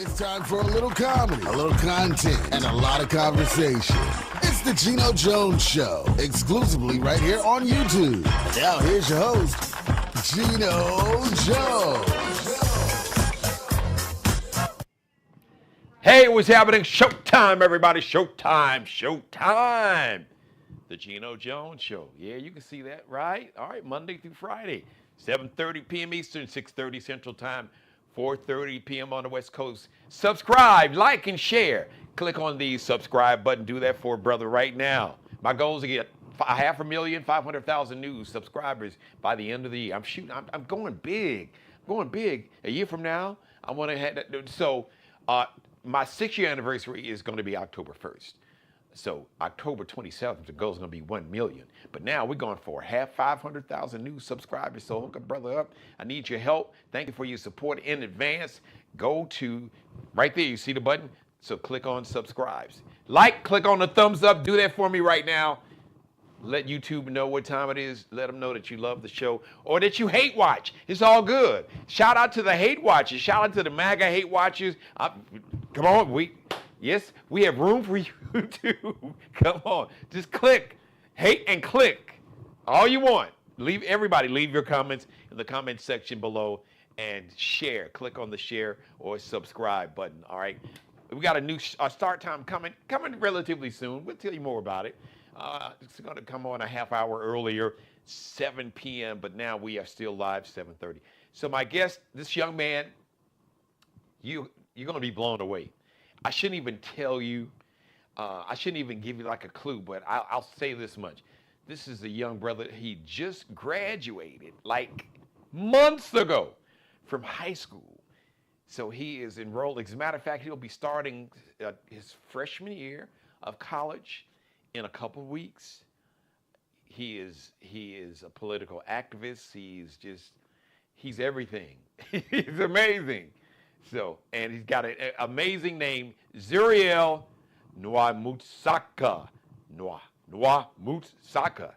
It's time for a little comedy, a little content, and a lot of conversation. It's the Geno Jones Show, exclusively right here on YouTube. And now here's your host, Geno Jones. Hey, what's happening? Showtime, everybody. Showtime. The Geno Jones Show. Yeah, you can see that, right? All right, Monday through Friday, 7:30 p.m. Eastern, 6:30 Central Time, 4:30 p.m. on the West Coast. Subscribe, like, and share. Click on the subscribe button. Do that for a brother right now. My goal is to get 500,000, 500,000 new subscribers by the end of the year. I'm going big. A year from now, I want to have that. So, my 6-year anniversary is going to be October 1st. So October 27th, the goal is going to be 1 million. But now we're going for 500,000 new subscribers. So hook a brother up. I need your help. Thank you for your support in advance. Go to right there. You see the button? So click on subscribes. Click on the thumbs up. Do that for me right now. Let YouTube know what time it is. Let them know that you love the show or that you hate watch. It's all good. Shout out to the hate watchers. Shout out to the MAGA hate watchers. Come on, we have room for you too. Come on, just click, hate and click, all you want. Leave your comments in the comment section below and share. Click on the share or subscribe button. All right, we got a new start time coming relatively soon. We'll tell you more about it. It's going to come on a half hour earlier, 7 p.m. But now we are still live, 7:30. So my guest, this young man, you're going to be blown away. I shouldn't even tell you. I shouldn't even give you like a clue, but I'll say this much. This is a young brother. He just graduated like months ago from high school. So he is enrolled. As a matter of fact, he'll be starting his freshman year of college in a couple of weeks. He is a political activist. He's everything. He's amazing. So, and he's got an amazing name, Zuriel Nyamutsaka. Nyamutsaka.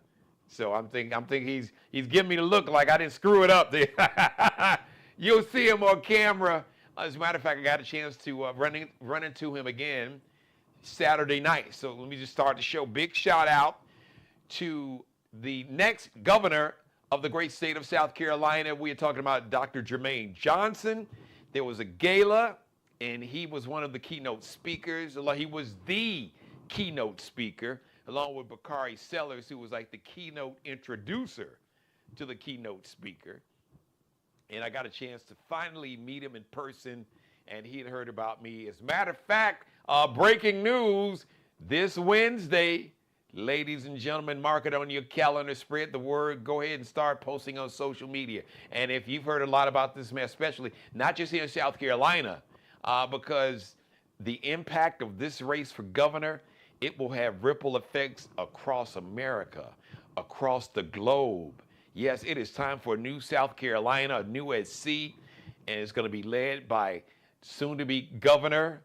So I'm thinking he's giving me the look like I didn't screw it up there. You'll see him on camera. As a matter of fact, I got a chance to run into him again Saturday night. So let me just start the show. Big shout out to the next governor of the great state of South Carolina. We are talking about Dr. Jermaine Johnson. There was a gala, and he was one of the keynote speakers. He was the keynote speaker, along with Bakari Sellers, who was like the keynote introducer to the keynote speaker. And I got a chance to finally meet him in person, and he had heard about me. As a matter of fact, breaking news, this Wednesday, ladies and gentlemen, mark it on your calendar, spread the word, go ahead and start posting on social media. And if you've heard a lot about this man, especially not just here in South Carolina, because the impact of this race for governor, it will have ripple effects across America, across the globe. Yes, it is time for a new South Carolina, a new SC, and it's going to be led by soon-to-be governor.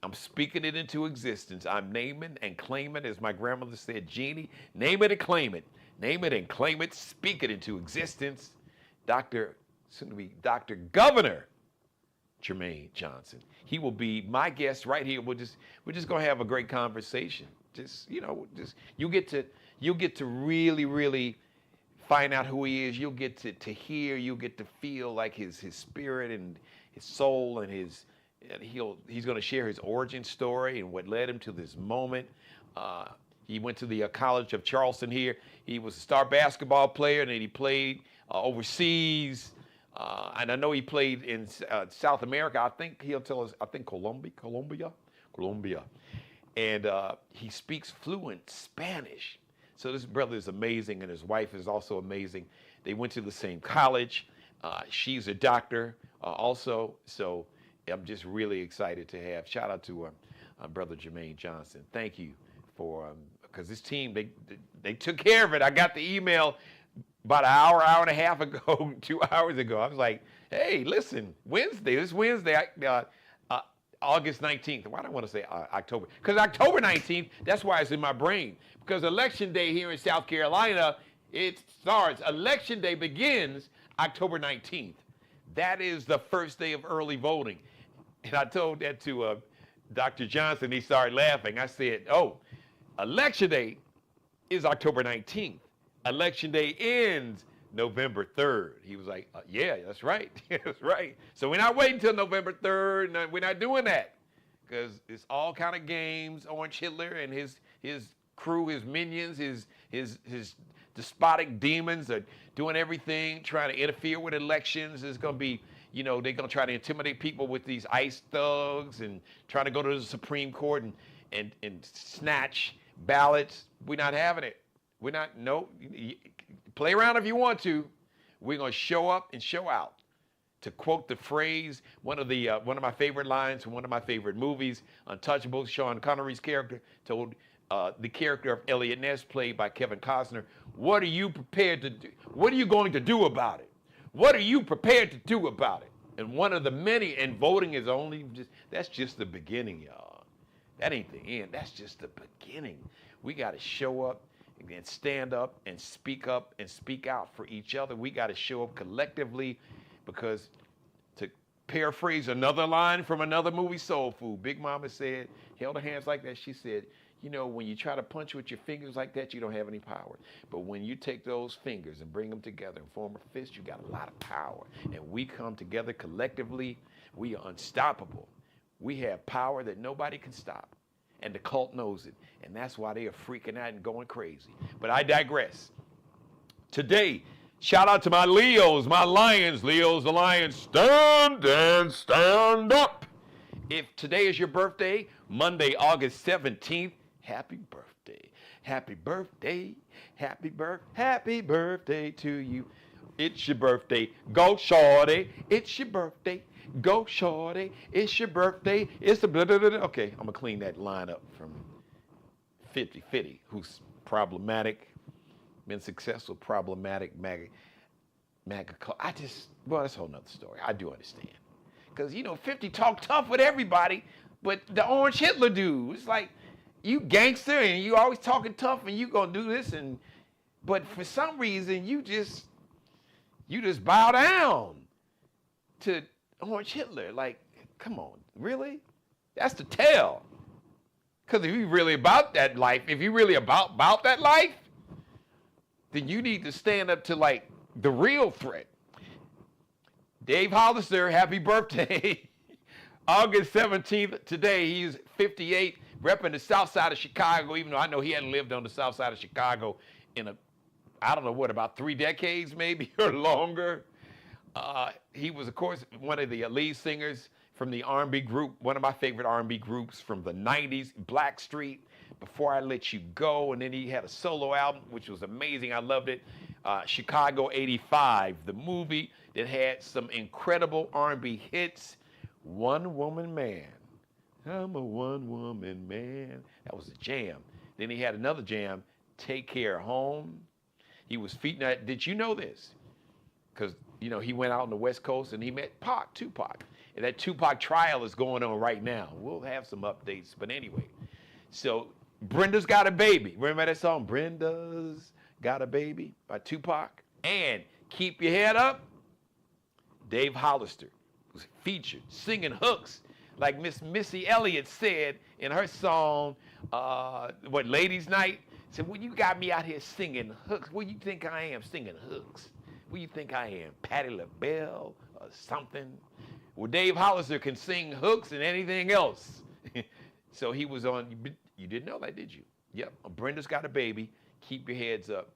I'm speaking it into existence. I'm naming and claiming, as my grandmother said, Jeannie, name it and claim it. Name it and claim it, speak it into existence. Soon-to-be Dr. Governor Jermaine Johnson. He will be my guest right here. We're just gonna have a great conversation. You'll get to really, really find out who he is. You'll get to hear, you'll get to feel like his spirit and his soul and he's going to share his origin story and what led him to this moment. He went to the College of Charleston here. He was a star basketball player, and then he played overseas. And I know he played in South America. I think he'll tell us, Colombia. And he speaks fluent Spanish. So this brother is amazing, and his wife is also amazing. They went to the same college. She's a doctor also. So I'm just really excited to have. Shout out to Brother Jermaine Johnson. Thank you for, because this team, they took care of it. I got the email about an hour and a half ago, 2 hours ago. I was like, hey, listen, this Wednesday, August 19th. Why do I want to say October? Because October 19th, that's why it's in my brain. Because Election Day here in South Carolina, Election Day begins October 19th. That is the first day of early voting. And I told that to Dr. Johnson. He started laughing. I said, oh, Election Day is October 19th. Election Day ends November 3rd. He was like, yeah, that's right. That's right. So we're not waiting until November 3rd. No, we're not doing that. Because it's all kind of games. Orange Hitler and his crew, his minions, his despotic demons are doing everything, trying to interfere with elections. It's going to be, they're going to try to intimidate people with these ICE thugs and trying to go to the Supreme Court and snatch ballots. We're not having it. We're not, no. Play around if you want to. We're going to show up and show out. To quote the phrase, one of my favorite lines from one of my favorite movies, Untouchables, Sean Connery's character told the character of Elliot Ness, played by Kevin Costner, what are you prepared to do? What are you going to do about it? What are you prepared to do about it? And one of the many, and voting is that's just the beginning, y'all. That ain't the end. That's just the beginning. We got to show up and stand up and speak out for each other. We got to show up collectively. Because, to paraphrase another line from another movie, Soul Food, Big Mama said, held her hands like that. She said, when you try to punch with your fingers like that, you don't have any power. But when you take those fingers and bring them together and form a fist, you got a lot of power. And we come together collectively, we are unstoppable. We have power that nobody can stop. And the cult knows it. And that's why they are freaking out and going crazy. But I digress. Today, shout out to my Leos, my Lions. Leos, the Lions, stand and stand up. If today is your birthday, Monday, August 17th, happy birthday. Happy birthday. Happy birthday to you. It's your birthday. Go, shorty. It's your birthday. Go, shorty. It's your birthday. It's the blah, blah, blah. Okay, I'm going to clean that line up from 50-50, who's problematic. Been successful, problematic, MAGA. That's a whole nother story. I do understand. Because, 50 talk tough with everybody, but the Orange Hitler dude, it's like, you gangster and you always talking tough and you gonna do this, but for some reason, you just bow down to Orange Hitler. Like, come on, really? That's the tell. Because if you're really about that life, if you're really about that life, then you need to stand up to, like, the real threat. Dave Hollister, happy birthday. August 17th, today, he's 58, repping the south side of Chicago, even though I know he hadn't lived on the south side of Chicago in about 3 decades maybe or longer. He was, of course, one of the lead singers from the R&B group, one of my favorite R&B groups from the 90s, Blackstreet, Before I Let You Go, and then he had a solo album, which was amazing. I loved it. Chicago 85, the movie that had some incredible R&B hits. One Woman Man. I'm a one-woman man. That was a jam. Then he had another jam, Take Care Home. He was featuring, did you know this? Because, he went out on the West Coast and he met Tupac. And that Tupac trial is going on right now. We'll have some updates, but anyway. So, Brenda's Got a Baby. Remember that song, Brenda's Got a Baby by Tupac? And Keep Your Head Up, Dave Hollister was featured singing hooks like Miss Missy Elliott said in her song, Ladies Night? Said, well, you got me out here singing hooks. What do you think I am singing hooks? What do you think I am, Patti LaBelle or something? Well, Dave Hollister can sing hooks and anything else. So he was on, you didn't know that, did you? Yep, Brenda's Got a Baby, Keep Your Heads Up.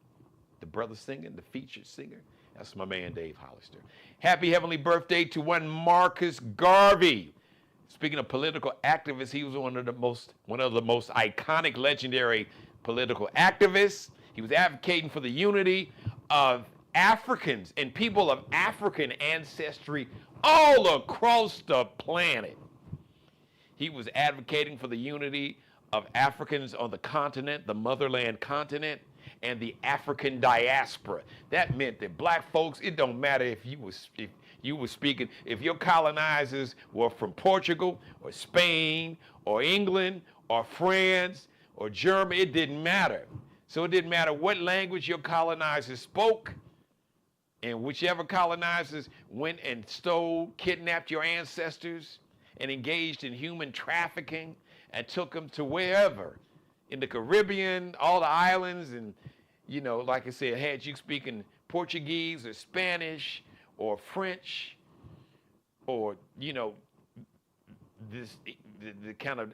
The brother singing, the featured singer, that's my man Dave Hollister. Happy heavenly birthday to one Marcus Garvey. Speaking of political activists, he was one of the most iconic, legendary political activists. He was advocating for the unity of Africans and people of African ancestry all across the planet. He was advocating for the unity of Africans on the continent, the motherland continent, and the African diaspora. That meant that black folks, it don't matter if you were speaking, if your colonizers were from Portugal or Spain or England or France or Germany, it didn't matter. So it didn't matter what language your colonizers spoke, and whichever colonizers went and stole, kidnapped your ancestors, and engaged in human trafficking and took them to wherever, in the Caribbean, all the islands, and, you know, like I said, had you speaking Portuguese or Spanish or French or, you know, the kind of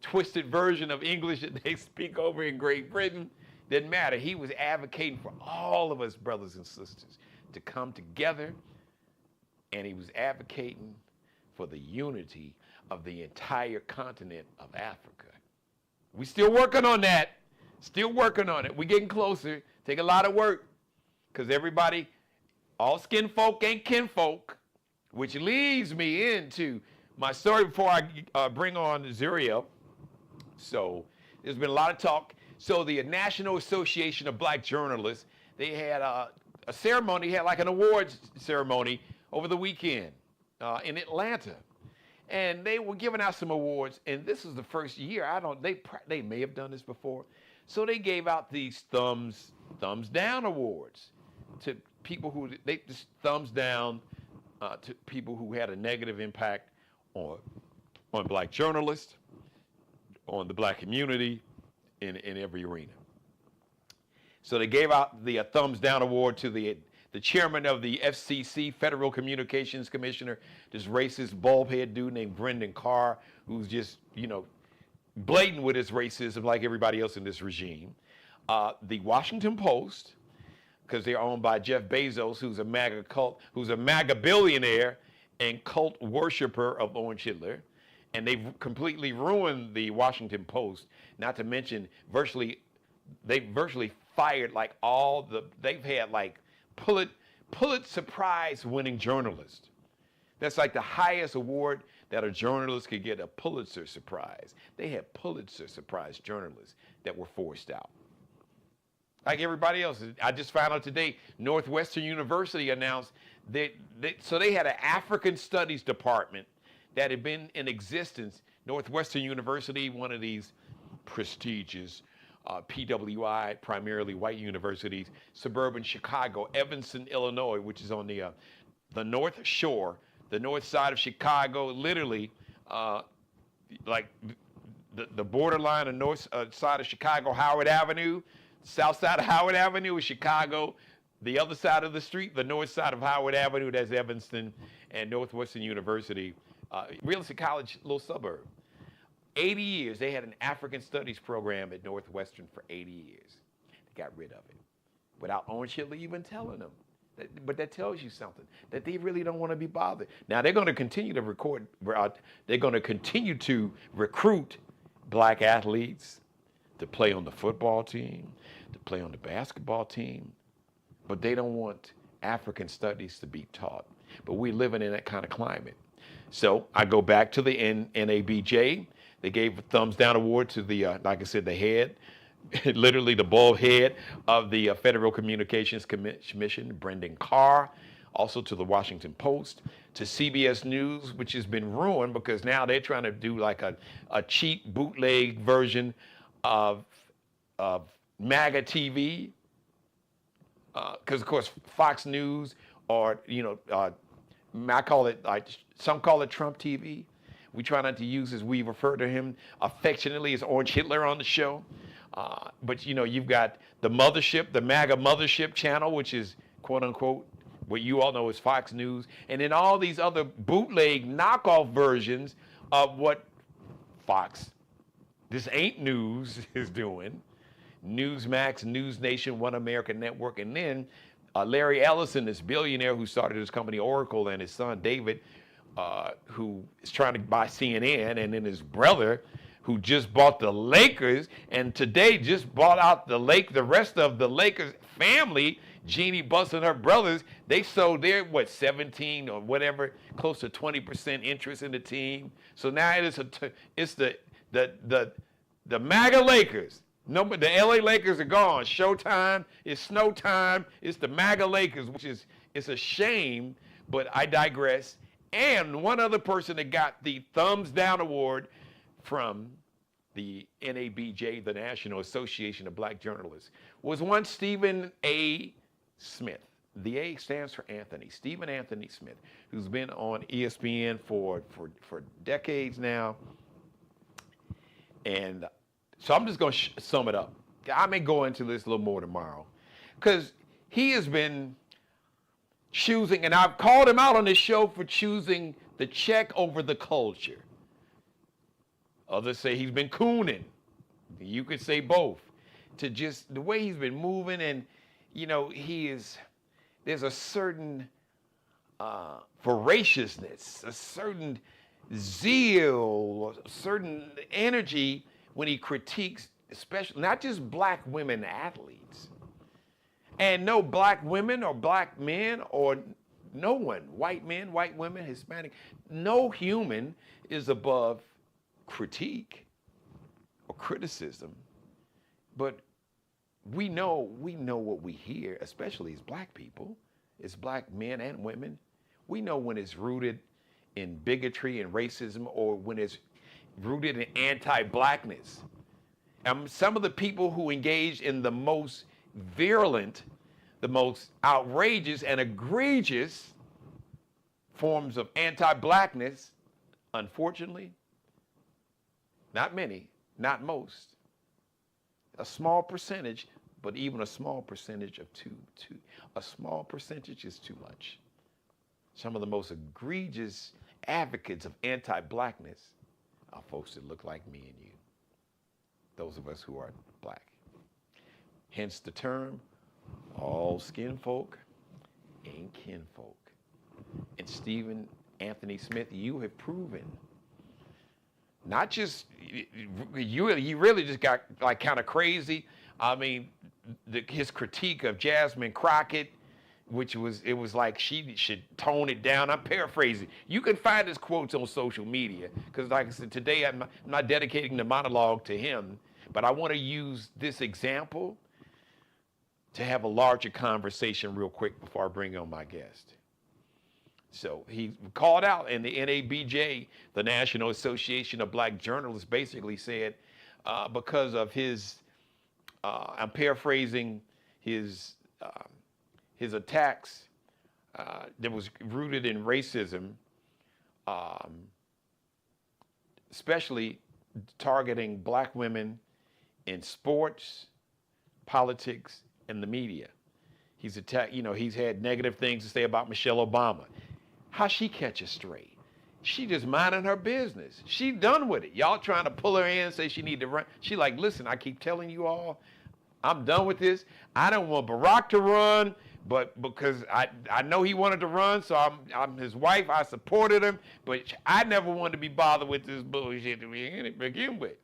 twisted version of English that they speak over in Great Britain, didn't matter. He was advocating for all of us brothers and sisters to come together, and he was advocating for the unity of the entire continent of Africa. We still working on that. Still working on it. We're getting closer. Take a lot of work, because everybody, all skin folk ain't kinfolk, which leads me into my story before I bring on Zuriel. So there's been a lot of talk. So the National Association of Black Journalists, they had a ceremony, had like an awards ceremony over the weekend in Atlanta. And they were giving out some awards, and this is the first year. They may have done this before. So they gave out these thumbs down awards to people who, they just thumbs down to people who had a negative impact on black journalists, on the black community, in every arena. So they gave out the thumbs down award to the chairman of the FCC, Federal Communications Commissioner, this racist bald-head dude named Brendan Carr, who's just, you know, blatant with his racism like everybody else in this regime. The Washington Post, because they're owned by Jeff Bezos, who's a MAGA billionaire and cult worshiper of Orange Hitler. And they've completely ruined the Washington Post, not to mention they virtually fired they've had like Pulitzer Prize winning journalists. That's like the highest award that a journalist could get, a Pulitzer Prize. They had Pulitzer Prize journalists that were forced out. Like everybody else. I just found out today, Northwestern University announced that they had an African Studies department that had been in existence. Northwestern University, one of these prestigious PWI, primarily white universities, suburban Chicago, Evanston, Illinois, which is on the North Shore, the north side of Chicago, literally like the borderline of north side of Chicago, Howard Avenue, south side of Howard Avenue is Chicago. The other side of the street, the north side of Howard Avenue, that's Evanston, and Northwestern University, Realistic College, little suburb. 80 years, they had an African Studies program at Northwestern for 80 years. They got rid of it without Orange Hitler even telling them. But that tells you something, that they really don't want to be bothered. Now, they're going to continue to they're going to continue to recruit black athletes to play on the football team, to play on the basketball team, but they don't want African Studies to be taught. But we're living in that kind of climate. So I go back to the NABJ. They gave a thumbs down award to the, like I said, the head, literally the bald head of the Federal Communications Commission, Brendan Carr, also to the Washington Post, to CBS News, which has been ruined because now they're trying to do like a cheap bootleg version of MAGA TV. Because, of course, Fox News or, I call it, some call it Trump TV. We try not to use, as we refer to him affectionately, as Orange Hitler on the show. But, you've got the mothership, the MAGA mothership channel, which is, quote unquote, what you all know as Fox News. And then all these other bootleg knockoff versions of what Fox, This Ain't News, is doing. Newsmax, News Nation, One America Network. And then Larry Ellison, this billionaire who started his company Oracle, and his son David, who is trying to buy CNN, and then his brother, who just bought the Lakers, and today just bought out the rest of the Lakers family. Jeannie Buss and her brothers, they sold their 17 or whatever, close to 20% interest in the team. So now it's the MAGA Lakers. No, but the LA Lakers are gone. Showtime, it's snow time. It's the MAGA Lakers, it's a shame, but I digress. And one other person that got the thumbs down award from the NABJ, the National Association of Black Journalists, was one Stephen A. Smith. The A stands for Anthony, Stephen Anthony Smith, who's been on ESPN for decades now. And so I'm just going to sum it up. I may go into this a little more tomorrow, because he has been choosing, and I've called him out on this show for choosing the check over the culture. Others say he's been cooning. You could say both. To just the way he's been moving, and there's a certain voraciousness, a certain zeal, a certain energy when he critiques, especially not just black women athletes, and no black women or black men or no one, white men, white women, Hispanic, no human is above critique or criticism. But we know what we hear, especially as black people, as black men and women. We know when it's rooted in bigotry and racism, or when it's rooted in anti-blackness. Some of the people who engage in the most virulent, the most outrageous and egregious forms of anti-blackness, unfortunately, not many, not most, a small percentage, but even a small percentage of a small percentage is too much. Some of the most egregious advocates of anti-blackness are folks that look like me and you, those of us who are black. Hence the term, all skin folk ain't kinfolk. And Stephen Anthony Smith, you have proven, not just, you really just got like kind of crazy. I mean, his critique of Jasmine Crockett, it was like she should tone it down. I'm paraphrasing. You can find his quotes on social media, because like I said, today I'm not dedicating the monologue to him, but I want to use this example to have a larger conversation real quick before I bring on my guest. So he called out, and the NABJ, the National Association of Black Journalists, basically said, because of his, I'm paraphrasing, his attacks that was rooted in racism, especially targeting black women in sports, politics, and the media. He's had negative things to say about Michelle Obama. How she catch a stray? She just minding her business. She done with it. Y'all trying to pull her in, say she need to run. She like, listen, I keep telling you all, I'm done with this. I don't want Barack to run, but because I know he wanted to run, so I'm his wife. I supported him, but I never wanted to be bothered with this bullshit to begin with.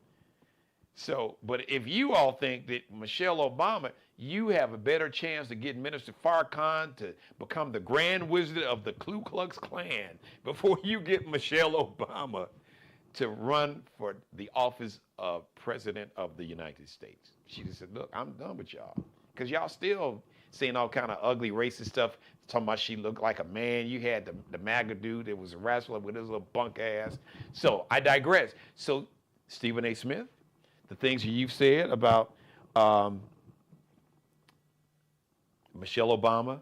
So, but if you all think that Michelle Obama, you have a better chance to get Minister Farrakhan to become the Grand Wizard of the Ku Klux Klan before you get Michelle Obama to run for the office of President of the United States. She just said, look, I'm done with y'all. Because y'all still saying all kind of ugly racist stuff, talking about she looked like a man. You had the MAGA dude that was a wrestler with his little bunk ass. So I digress. So Stephen A. Smith, the things you've said about Michelle Obama,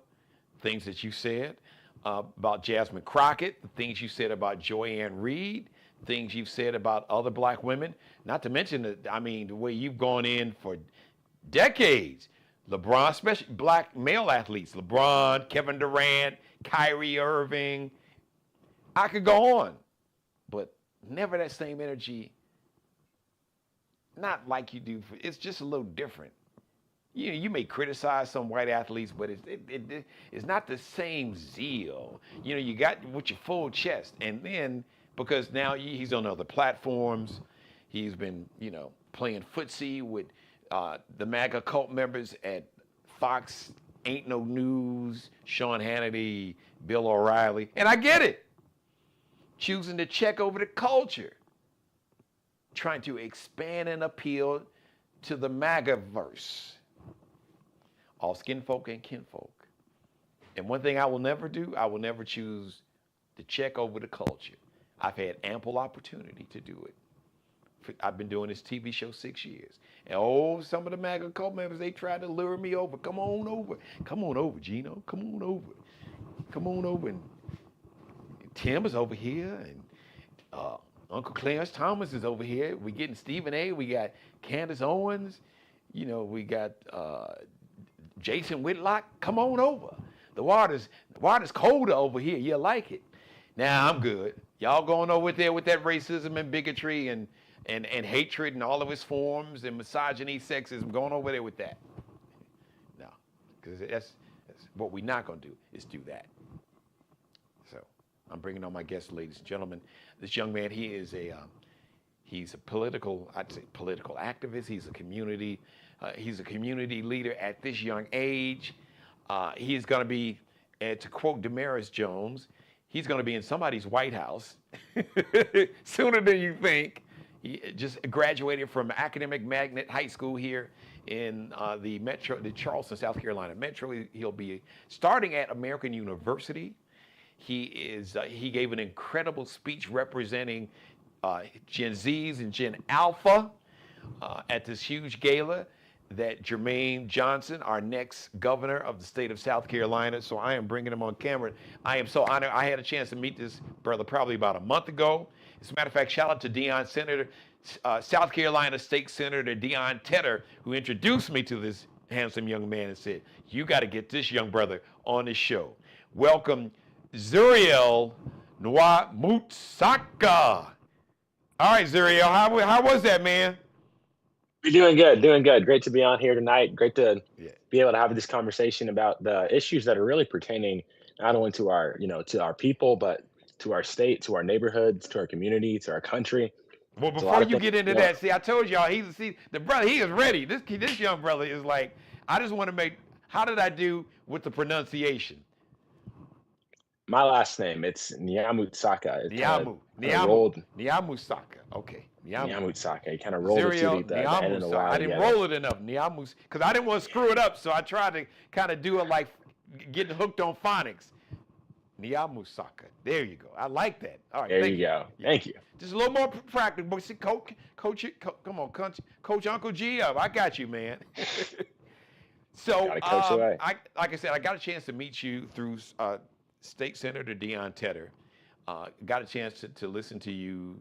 things that you said about Jasmine Crockett, the things you said about Joanne Reed, things you've said about other black women, not to mention the way you've gone in for decades. LeBron, especially black male athletes, LeBron, Kevin Durant, Kyrie Irving. I could go on, but never that same energy. Not like you do. It's just a little different. You may criticize some white athletes, but it's not the same zeal. You got with your full chest, and then because now he's on other platforms, he's been playing footsie with the MAGA cult members at Fox, Ain't No News, Sean Hannity, Bill O'Reilly, and I get it. Choosing to check over the culture, trying to expand and appeal to the MAGA-verse. All skin folk and kinfolk. And one thing I will never do, I will never choose to check over the culture. I've had ample opportunity to do it I've been doing this TV show 6 years. And some of the MAGA cult members, they tried to lure me over. Come on over. Come on over, Geno. Come on over. Come on over. And Tim is over here. And Uncle Clarence Thomas is over here. We getting Stephen A. We got Candace Owens. We got Jason Whitlock. Come on over. The water's colder over here. You like it. Now I'm good. Y'all going over there with that racism and bigotry and hatred and all of its forms and misogyny, sexism, going over there with that. No, because that's what we're not going to do is do that. So I'm bringing on my guests, ladies and gentlemen. This young man, he's a political activist. He's a community leader at this young age. He's going to be, to quote Damaris Jones, he's going to be in somebody's White House sooner than you think. He just graduated from Academic Magnet High School here in the Charleston, South Carolina metro. He'll be starting at American University. He gave an incredible speech representing Gen Zs and Gen Alpha at this huge gala that Jermaine Johnson, our next governor of the state of South Carolina, so I am bringing him on camera. I am so honored. I had a chance to meet this brother probably about a month ago. As a matter of fact, shout out to South Carolina State Senator Dion Tedder, who introduced me to this handsome young man and said, you got to get this young brother on the show. Welcome, Zuriel Nyamutsaka. All right, Zuriel, how was that, man? You're doing good. Great to be on here tonight. Great to be able to have this conversation about the issues that are really pertaining not only to our, to our people, but to our state, to our neighborhoods, to our community, to our country. Well, before you get into that, see, I told y'all, the brother, he is ready. This young brother is like, I just want to how did I do with the pronunciation? My last name, it's Nyamutsaka. Nyamutsaka. Okay. Nyamutsaka. He kind of rolled it to the end of the Y. I didn't roll it enough. Nyamus, because I didn't want to screw it up, so I tried to kind of do it like getting hooked on phonics. Nyamutsaka. There you go. I like that. All right. There you go. Thank you. Just a little more practical. See, coach, come on, Coach Uncle G up. I got you, man. So, like I said, I got a chance to meet you through State Senator Dion Tedder. Got a chance to listen to you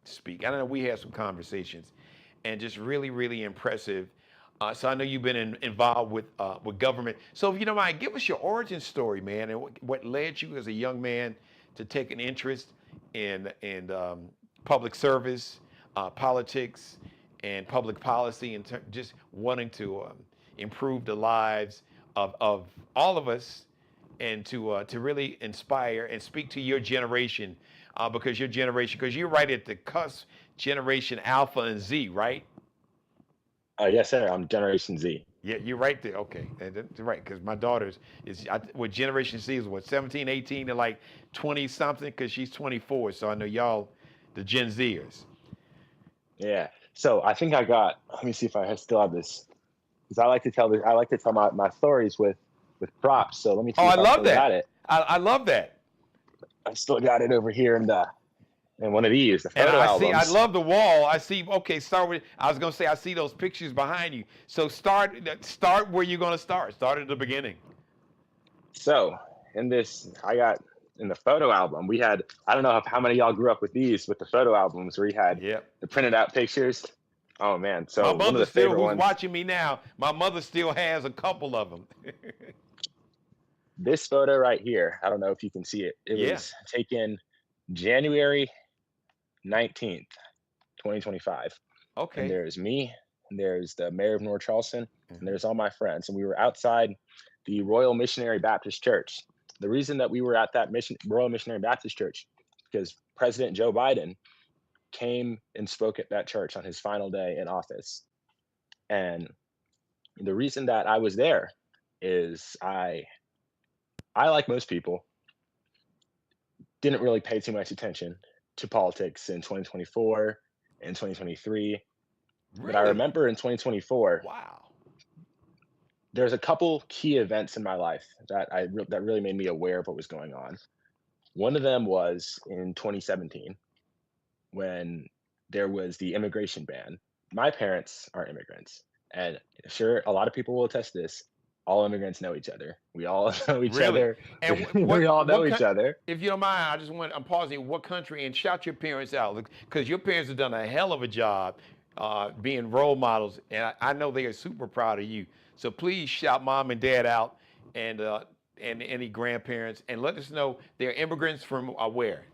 speak. I don't know, we had some conversations, and just really, really impressive. So I know you've been involved with government. So if you don't mind, give us your origin story, man, and what led you as a young man to take an interest in public service, politics, and public policy, and just wanting to improve the lives of all of us, and to really inspire and speak to your generation, because you're right at the cusp, Generation Alpha and Z, right? Yes, sir. I'm Generation Z. Yeah, you're right there. Okay, that's right, because my daughter's with Generation Z is 17, 18, and like 20 something, because she's 24. So I know y'all, the Gen Zers. Yeah. So I think let me see if I still have this, because I like to tell my stories with props. So let me see if I still got it. I love that. I still got it over here in one of these, the photo albums. I love the wall. I see. Okay, start with. I was gonna say I see those pictures behind you. So start where you're gonna start. Start at the beginning. So in the photo album, we had, I don't know how many of y'all grew up with these, with the photo albums where you had the printed out pictures. Oh man! So my mother who's watching me now, my mother still has a couple of them. This photo right here, I don't know if you can see it. It was taken January 19th, 2025. Okay. And there's me, and there's the mayor of North Charleston, and there's all my friends. And we were outside the Royal Missionary Baptist Church. The reason that we were at that Royal Missionary Baptist Church, because President Joe Biden came and spoke at that church on his final day in office. And the reason that I was there is I, like most people, didn't really pay too much attention to politics in 2024 and 2023. Really? But I remember in 2024, there's a couple key events in my life that really made me aware of what was going on. One of them was in 2017, when there was the immigration ban. My parents are immigrants, and sure, a lot of people will attest to this. All immigrants know each other. We all know each Really? other. And We all know each other. if you don't mind, I'm pausing. What country? And shout your parents out, because your parents have done a hell of a job being role models, and I know they are super proud of you. So please shout mom and dad out, and any grandparents, and let us know they're immigrants from where.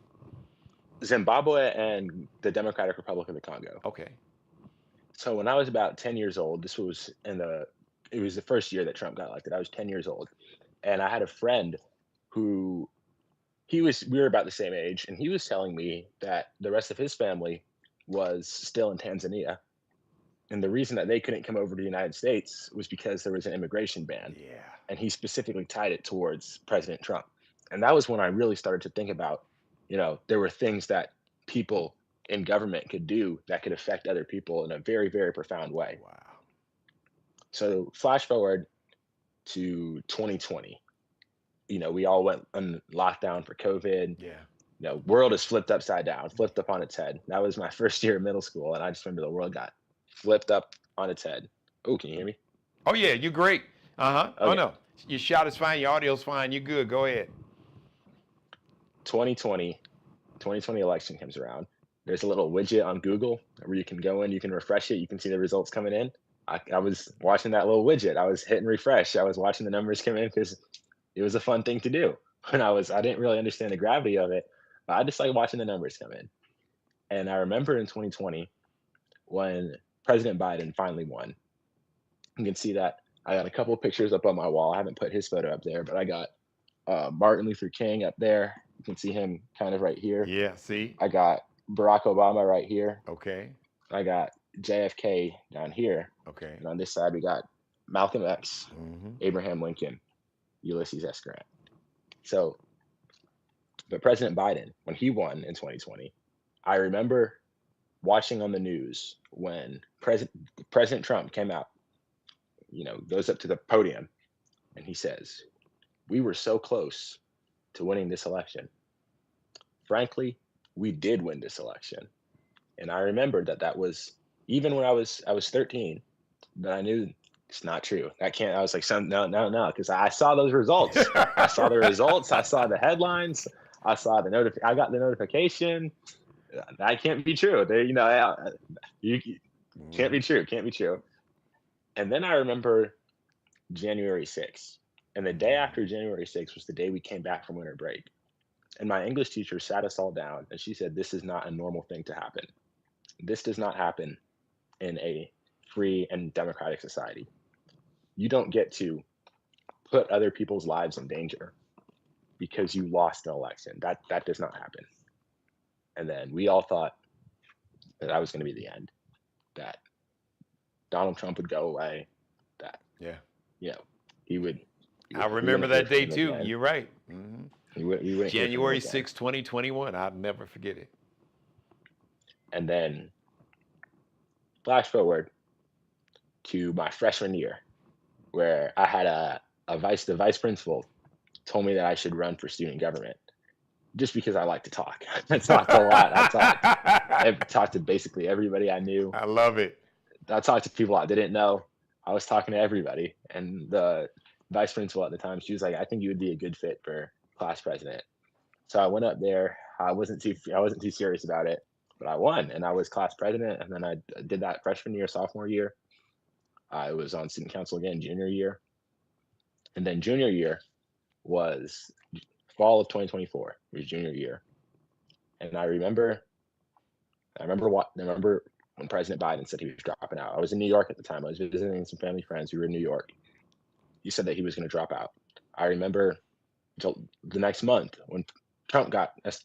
Zimbabwe and the Democratic Republic of the Congo. Okay. So when I was about 10 years old, it was the first year that Trump got elected. I was 10 years old. And I had a friend who we were about the same age, and he was telling me that the rest of his family was still in Tanzania. And the reason that they couldn't come over to the United States was because there was an immigration ban. Yeah. And he specifically tied it towards President Trump. And that was when I really started to think about, there were things that people in government could do that could affect other people in a very, very profound way. Wow. So flash forward to 2020. We all went on lockdown for COVID. Yeah. World is flipped upside down, flipped up on its head. That was my first year of middle school, and I just remember the world got flipped up on its head. Oh, can you hear me? Oh yeah, you're great. Okay. Oh no, your shot is fine. Your audio's fine. You're good. Go ahead. 2020 election comes around. There's a little widget on Google where you can go in, you can refresh it, you can see the results coming in. I was watching that little widget. I was hitting refresh. I was watching the numbers come in because it was a fun thing to do. And I didn't really understand the gravity of it, but I just like watching the numbers come in. And I remember in 2020 when President Biden finally won. You can see that I got a couple of pictures up on my wall. I haven't put his photo up there, but I got Martin Luther King up there. You can see him kind of right here. Yeah, see? I got Barack Obama right here. Okay. I got JFK down here. Okay. And on this side, we got Malcolm X, Mm-hmm. Abraham Lincoln, Ulysses S. Grant. So, but President Biden, when he won in 2020, I remember watching on the news when President Trump came out, goes up to the podium and he says, "We were so close to winning this election. Frankly, we did win this election." And I remembered that was, even when I was 13, that I knew it's not true. I was like, no, because I saw those results. I saw the results. I saw the headlines. I saw I got the notification. That can't be true. You can't be true. Can't be true. And then I remember January 6th. And the day after January 6th was the day we came back from winter break. And my English teacher sat us all down and she said, "This is not a normal thing to happen. This does not happen in a free and democratic society. You don't get to put other people's lives in danger because you lost an election. That does not happen." And then we all thought that was going to be the end, that Donald Trump would go away, that he would. I remember that day too. You're right. Mm-hmm. January 6, 2021. I'll never forget it. And then flash forward to my freshman year, where I had the vice principal told me that I should run for student government just because I like to talk. I talked a lot. I talked to basically everybody I knew. I love it. I talked to people I didn't know. I was talking to everybody. And the vice principal at the time, she was like, "I think you would be a good fit for class president." So I went up there. I wasn't too serious about it, but I won and I was class president. And then I did that freshman year, sophomore year. I was on student council again, junior year. And then junior year was fall of 2024, it was junior year. And I remember when President Biden said he was dropping out. I was in New York at the time. I was visiting some family friends. We were in New York. He said that he was going to drop out. I remember until the next month when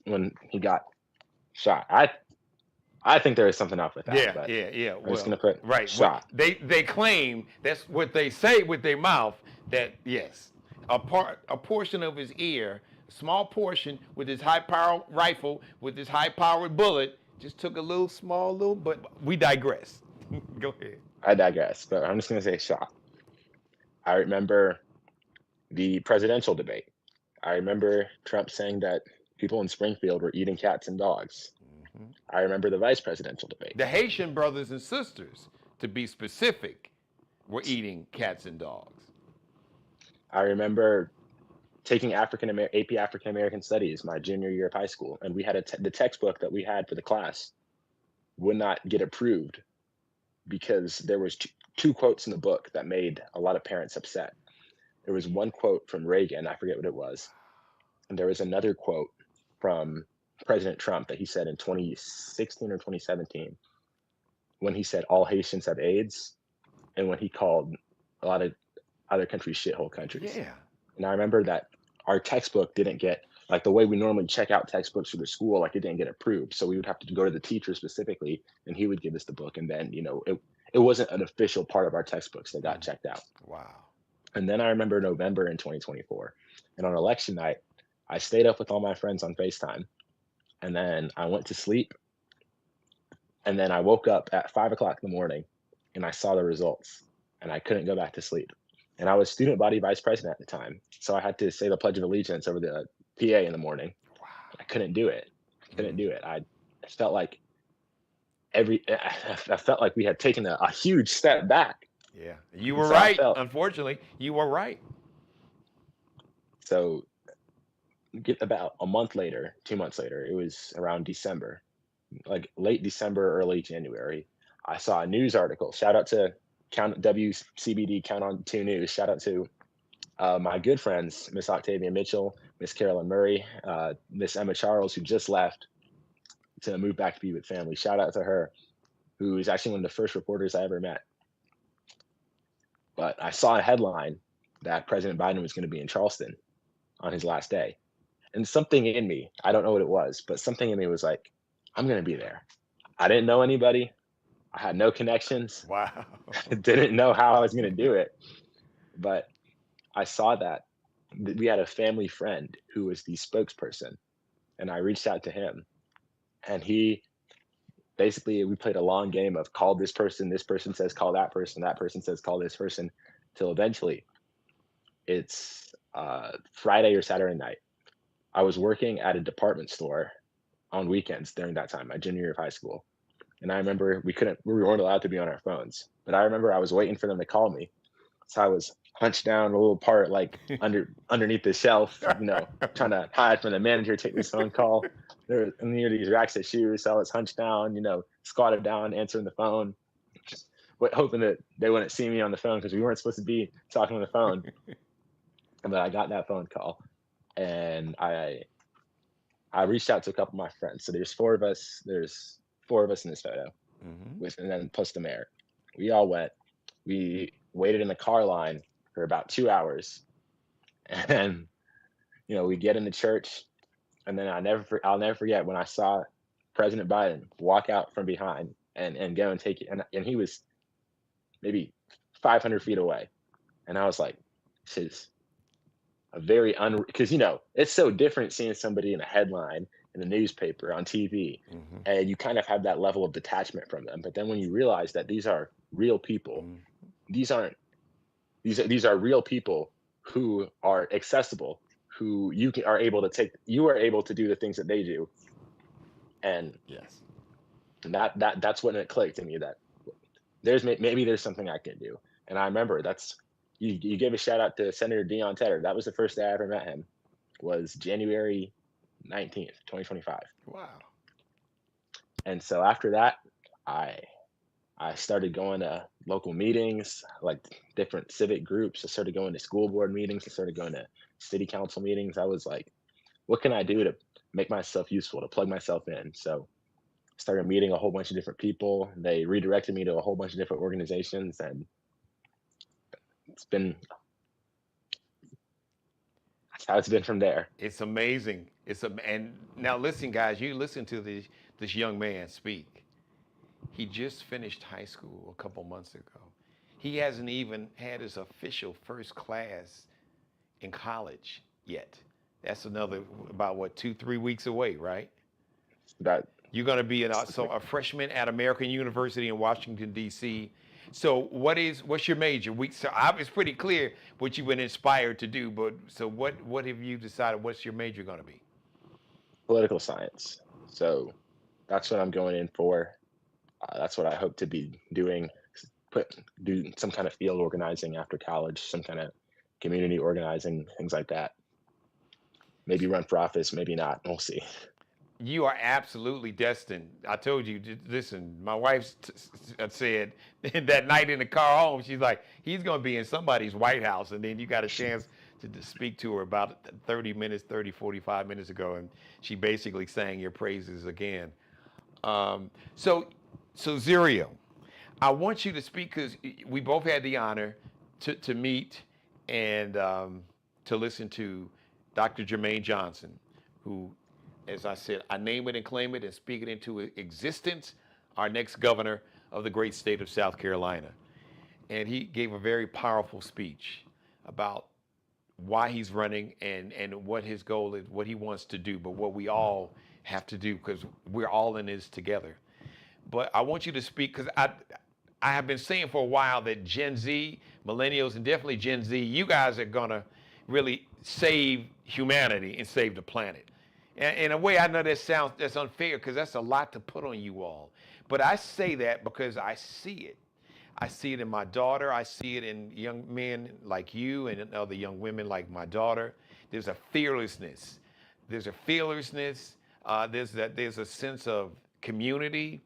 when he got shot. I think there is something up with that. Yeah. I'm just going to put shot. They claim, that's what they say with their mouth, that yes, a portion of his ear, a small portion with his high-powered rifle, with his high-powered bullet, just took but we digress. Go ahead. I digress, but I'm just going to say shot. I remember the presidential debate. I remember Trump saying that people in Springfield were eating cats and dogs. I remember the vice presidential debate. The Haitian brothers and sisters, to be specific, were eating cats and dogs. I remember taking AP African American Studies my junior year of high school, and we had the textbook that we had for the class would not get approved because there was two quotes in the book that made a lot of parents upset. There was one quote from Reagan, I forget what it was, and there was another quote from President Trump that he said in 2016 or 2017 when he said all Haitians have AIDS, and when he called a lot of other countries shithole countries. Yeah. And I remember that our textbook didn't get, like the way we normally check out textbooks for the school, like it didn't get approved. So we would have to go to the teacher specifically, and he would give us the book. And then, it wasn't an official part of our textbooks that got checked out. Wow. And then I remember November in 2024. And on election night, I stayed up with all my friends on FaceTime. And then I went to sleep. And then I woke up at 5 o'clock in the morning and I saw the results and I couldn't go back to sleep. And I was student body vice president at the time. So I had to say the Pledge of Allegiance over the PA in the morning. Wow. I couldn't do it. I felt like I felt like we had taken a huge step back. Yeah. You were right. Unfortunately, you were right. So get about a month later, 2 months later, it was around December, like late December, early January. I saw a news article. Shout out to WCBD Count on 2 News. Shout out to my good friends, Miss Octavia Mitchell, Miss Carolyn Murray, Miss Emma Charles, who just left to move back to be with family. Shout out to her, who is actually one of the first reporters I ever met. But I saw a headline that President Biden was going to be in Charleston on his last day. And something in me, I don't know what it was, but something in me was like, I'm going to be there. I didn't know anybody. I had no connections. Wow. I didn't know how I was going to do it. But I saw that we had a family friend who was the spokesperson. And I reached out to him. And he basically, we played a long game of call this person says call that person says call this person, till eventually it's Friday or Saturday night. I was working at a department store on weekends during that time, my junior year of high school. And I remember we weren't allowed to be on our phones, but I remember I was waiting for them to call me. So I was hunched down a little part, like underneath the shelf, trying to hide from the manager, take this phone call. There were near these racks of shoes. So I was hunched down, squatted down, answering the phone, hoping that they wouldn't see me on the phone because we weren't supposed to be talking on the phone. But I got that phone call, and I reached out to a couple of my friends. So there's four of us in this photo, and then plus the mayor. We all went. We waited in the car line for about 2 hours, and we get into church, and then I'll never forget when I saw President Biden walk out from behind and go and take it, and he was maybe 500 feet away, and I was like, this is a very because it's so different seeing somebody in a headline in the newspaper, on TV, and you kind of have that level of detachment from them. But then when you realize that these are real people, these are real people who are accessible, who you are able to do the things that they do. And yes, and that's when it clicked to me that maybe there's something I can do. And I remember you gave a shout out to Senator Dion Tedder. That was the first day I ever met him, was January 19th, 2025. Wow. And so after that, I started going to local meetings, like different civic groups. I started going to school board meetings. I started going to city council meetings. I was like, what can I do to make myself useful, to plug myself in? So I started meeting a whole bunch of different people. They redirected me to a whole bunch of different organizations, and that's how it's been from there. It's amazing. And now listen, guys, you listen to this young man speak. He just finished high school a couple months ago. He hasn't even had his official first class in college yet. That's another about 2-3 weeks away, right? You're going to be a freshman at American University in Washington, D.C. So what's your major? So it's pretty clear what you've been inspired to do, but so what have you decided? What's your major going to be? Political science. So That's what I'm going in for. That's what I hope to be doing. Do some kind of field organizing after college, some kind of community organizing, things like that. Maybe run for office, maybe not. We'll see. You are absolutely destined. I told you, listen, my wife said that night in the car home, she's like, he's going to be in somebody's White House. And then you got a chance to speak to her about 30 minutes, 30, 45 minutes ago. And she basically sang your praises again. Um, so, so Zuriel, I want you to speak because we both had the honor to meet and to listen to Dr. Jermaine Johnson, who, as I said, I name it and claim it and speak it into existence, our next governor of the great state of South Carolina. And he gave a very powerful speech about why he's running and what his goal is, what he wants to do, but what we all have to do because we're all in this together. But I want you to speak because I have been saying for a while that Gen Z, millennials, and definitely Gen Z, you guys are gonna really save humanity and save the planet. And in a way, I know that's unfair because that's a lot to put on you all. But I say that because I see it. I see it in my daughter. I see it in young men like you and in other young women like my daughter. There's a fearlessness. There's a fearlessness. There's a sense of community.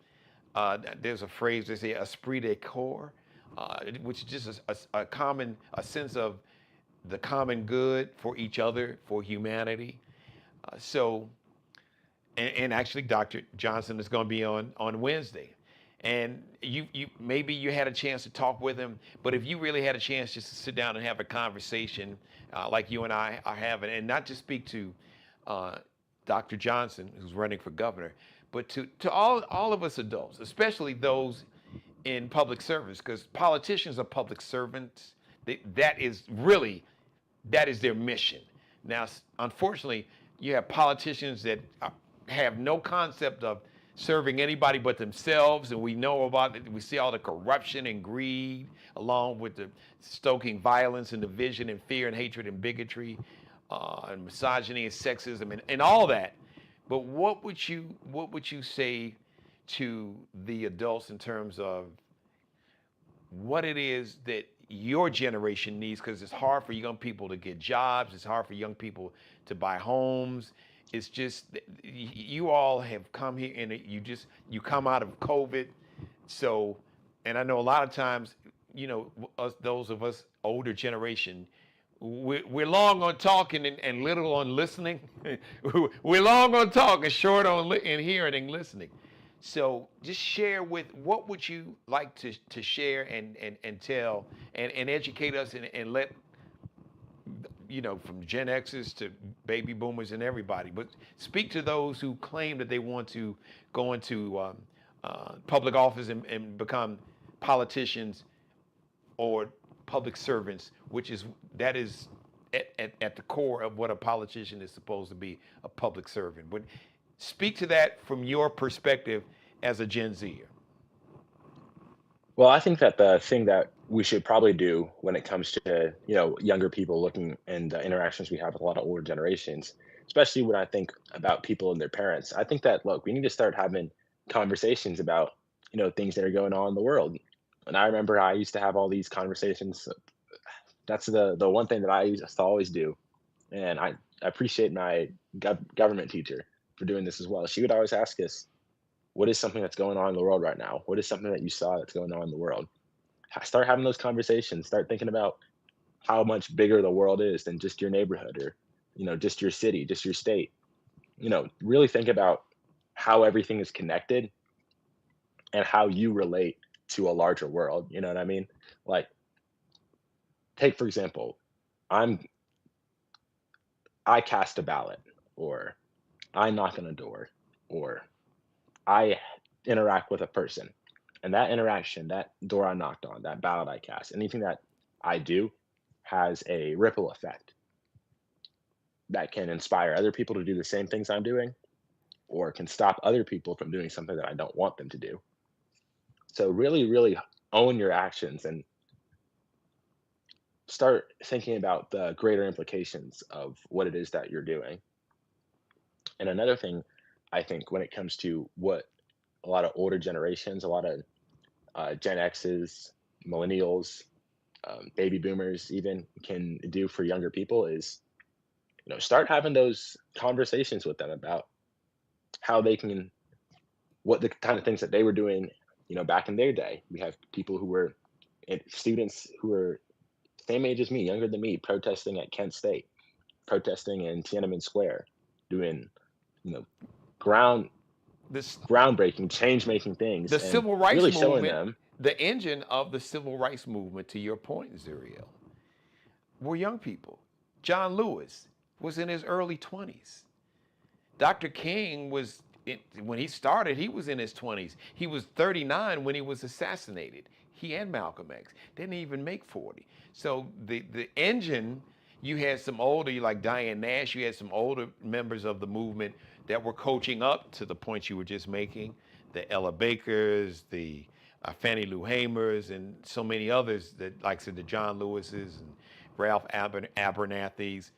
There's a phrase they say, esprit de corps, which is just a sense of the common good for each other, for humanity. So, and actually, Dr. Johnson is going to be on Wednesday, and you maybe you had a chance to talk with him, but if you really had a chance just to sit down and have a conversation, like you and I are having, and not just speak to Dr. Johnson, who's running for governor, but to all of us adults, especially those in public service, because politicians are public servants. That is really that is their mission. Now, unfortunately, you have politicians that have no concept of serving anybody but themselves, and we know about it. We see all the corruption and greed, along with the stoking violence and division and fear and hatred and bigotry, and misogyny and sexism and all that. But what would you say to the adults in terms of what it is that your generation needs, because it's hard for young people to get jobs, it's hard for young people to buy homes. It's just you all have come here and you come out of COVID. So, and I know a lot of times, those of us older generation, we're long on talking and little on listening. We're long on talking, short on and hearing and listening. So just share with what would you like to share and tell and educate us and let from Gen X's to baby boomers and everybody, but speak to those who claim that they want to go into public office and become politicians or public servants, that is at the core of what a politician is supposed to be, a public servant. But speak to that from your perspective as a Gen Zer. Well, I think that the thing that we should probably do when it comes to, younger people looking and the interactions we have with a lot of older generations, especially when I think about people and their parents, I think that, look, we need to start having conversations about, things that are going on in the world. And I remember I used to have all these conversations. That's the one thing that I used to always do. And I appreciate my government teacher for doing this as well. She would always ask us, what is something that's going on in the world right now? What is something that you saw that's going on in the world? Start having those conversations. Start thinking about how much bigger the world is than just your neighborhood or, just your city, just your state. Really think about how everything is connected and how you relate to a larger world. You know what I mean? Like, take for example, I'm I cast a ballot, or I knock on a door, or I interact with a person. And that interaction, that door I knocked on, that ballot I cast, anything that I do has a ripple effect that can inspire other people to do the same things I'm doing, or can stop other people from doing something that I don't want them to do. So really, really own your actions and start thinking about the greater implications of what it is that you're doing. And another thing I think when it comes to what a lot of older generations, a lot of Gen X's, millennials, baby boomers even can do for younger people is, start having those conversations with them about how they can, what the kind of things that they were doing, back in their day. We have people who were students who were same age as me, younger than me, protesting at Kent State, protesting in Tiananmen Square, doing, you know, ground This groundbreaking, change-making things, the and civil rights really showing movement, them. the engine of the civil rights movement, to your point, Zuriel, were young people. John Lewis was in his early 20s. Dr. King when he started, he was in his 20s. He was 39 when he was assassinated. He and Malcolm X didn't even make 40. So the engine, you had some older, like Diane Nash, you had some older members of the movement that were coaching up to the points you were just making. The Ella Bakers, the Fannie Lou Hamers, and so many others that, like I said, the John Lewises and Ralph Abernathy's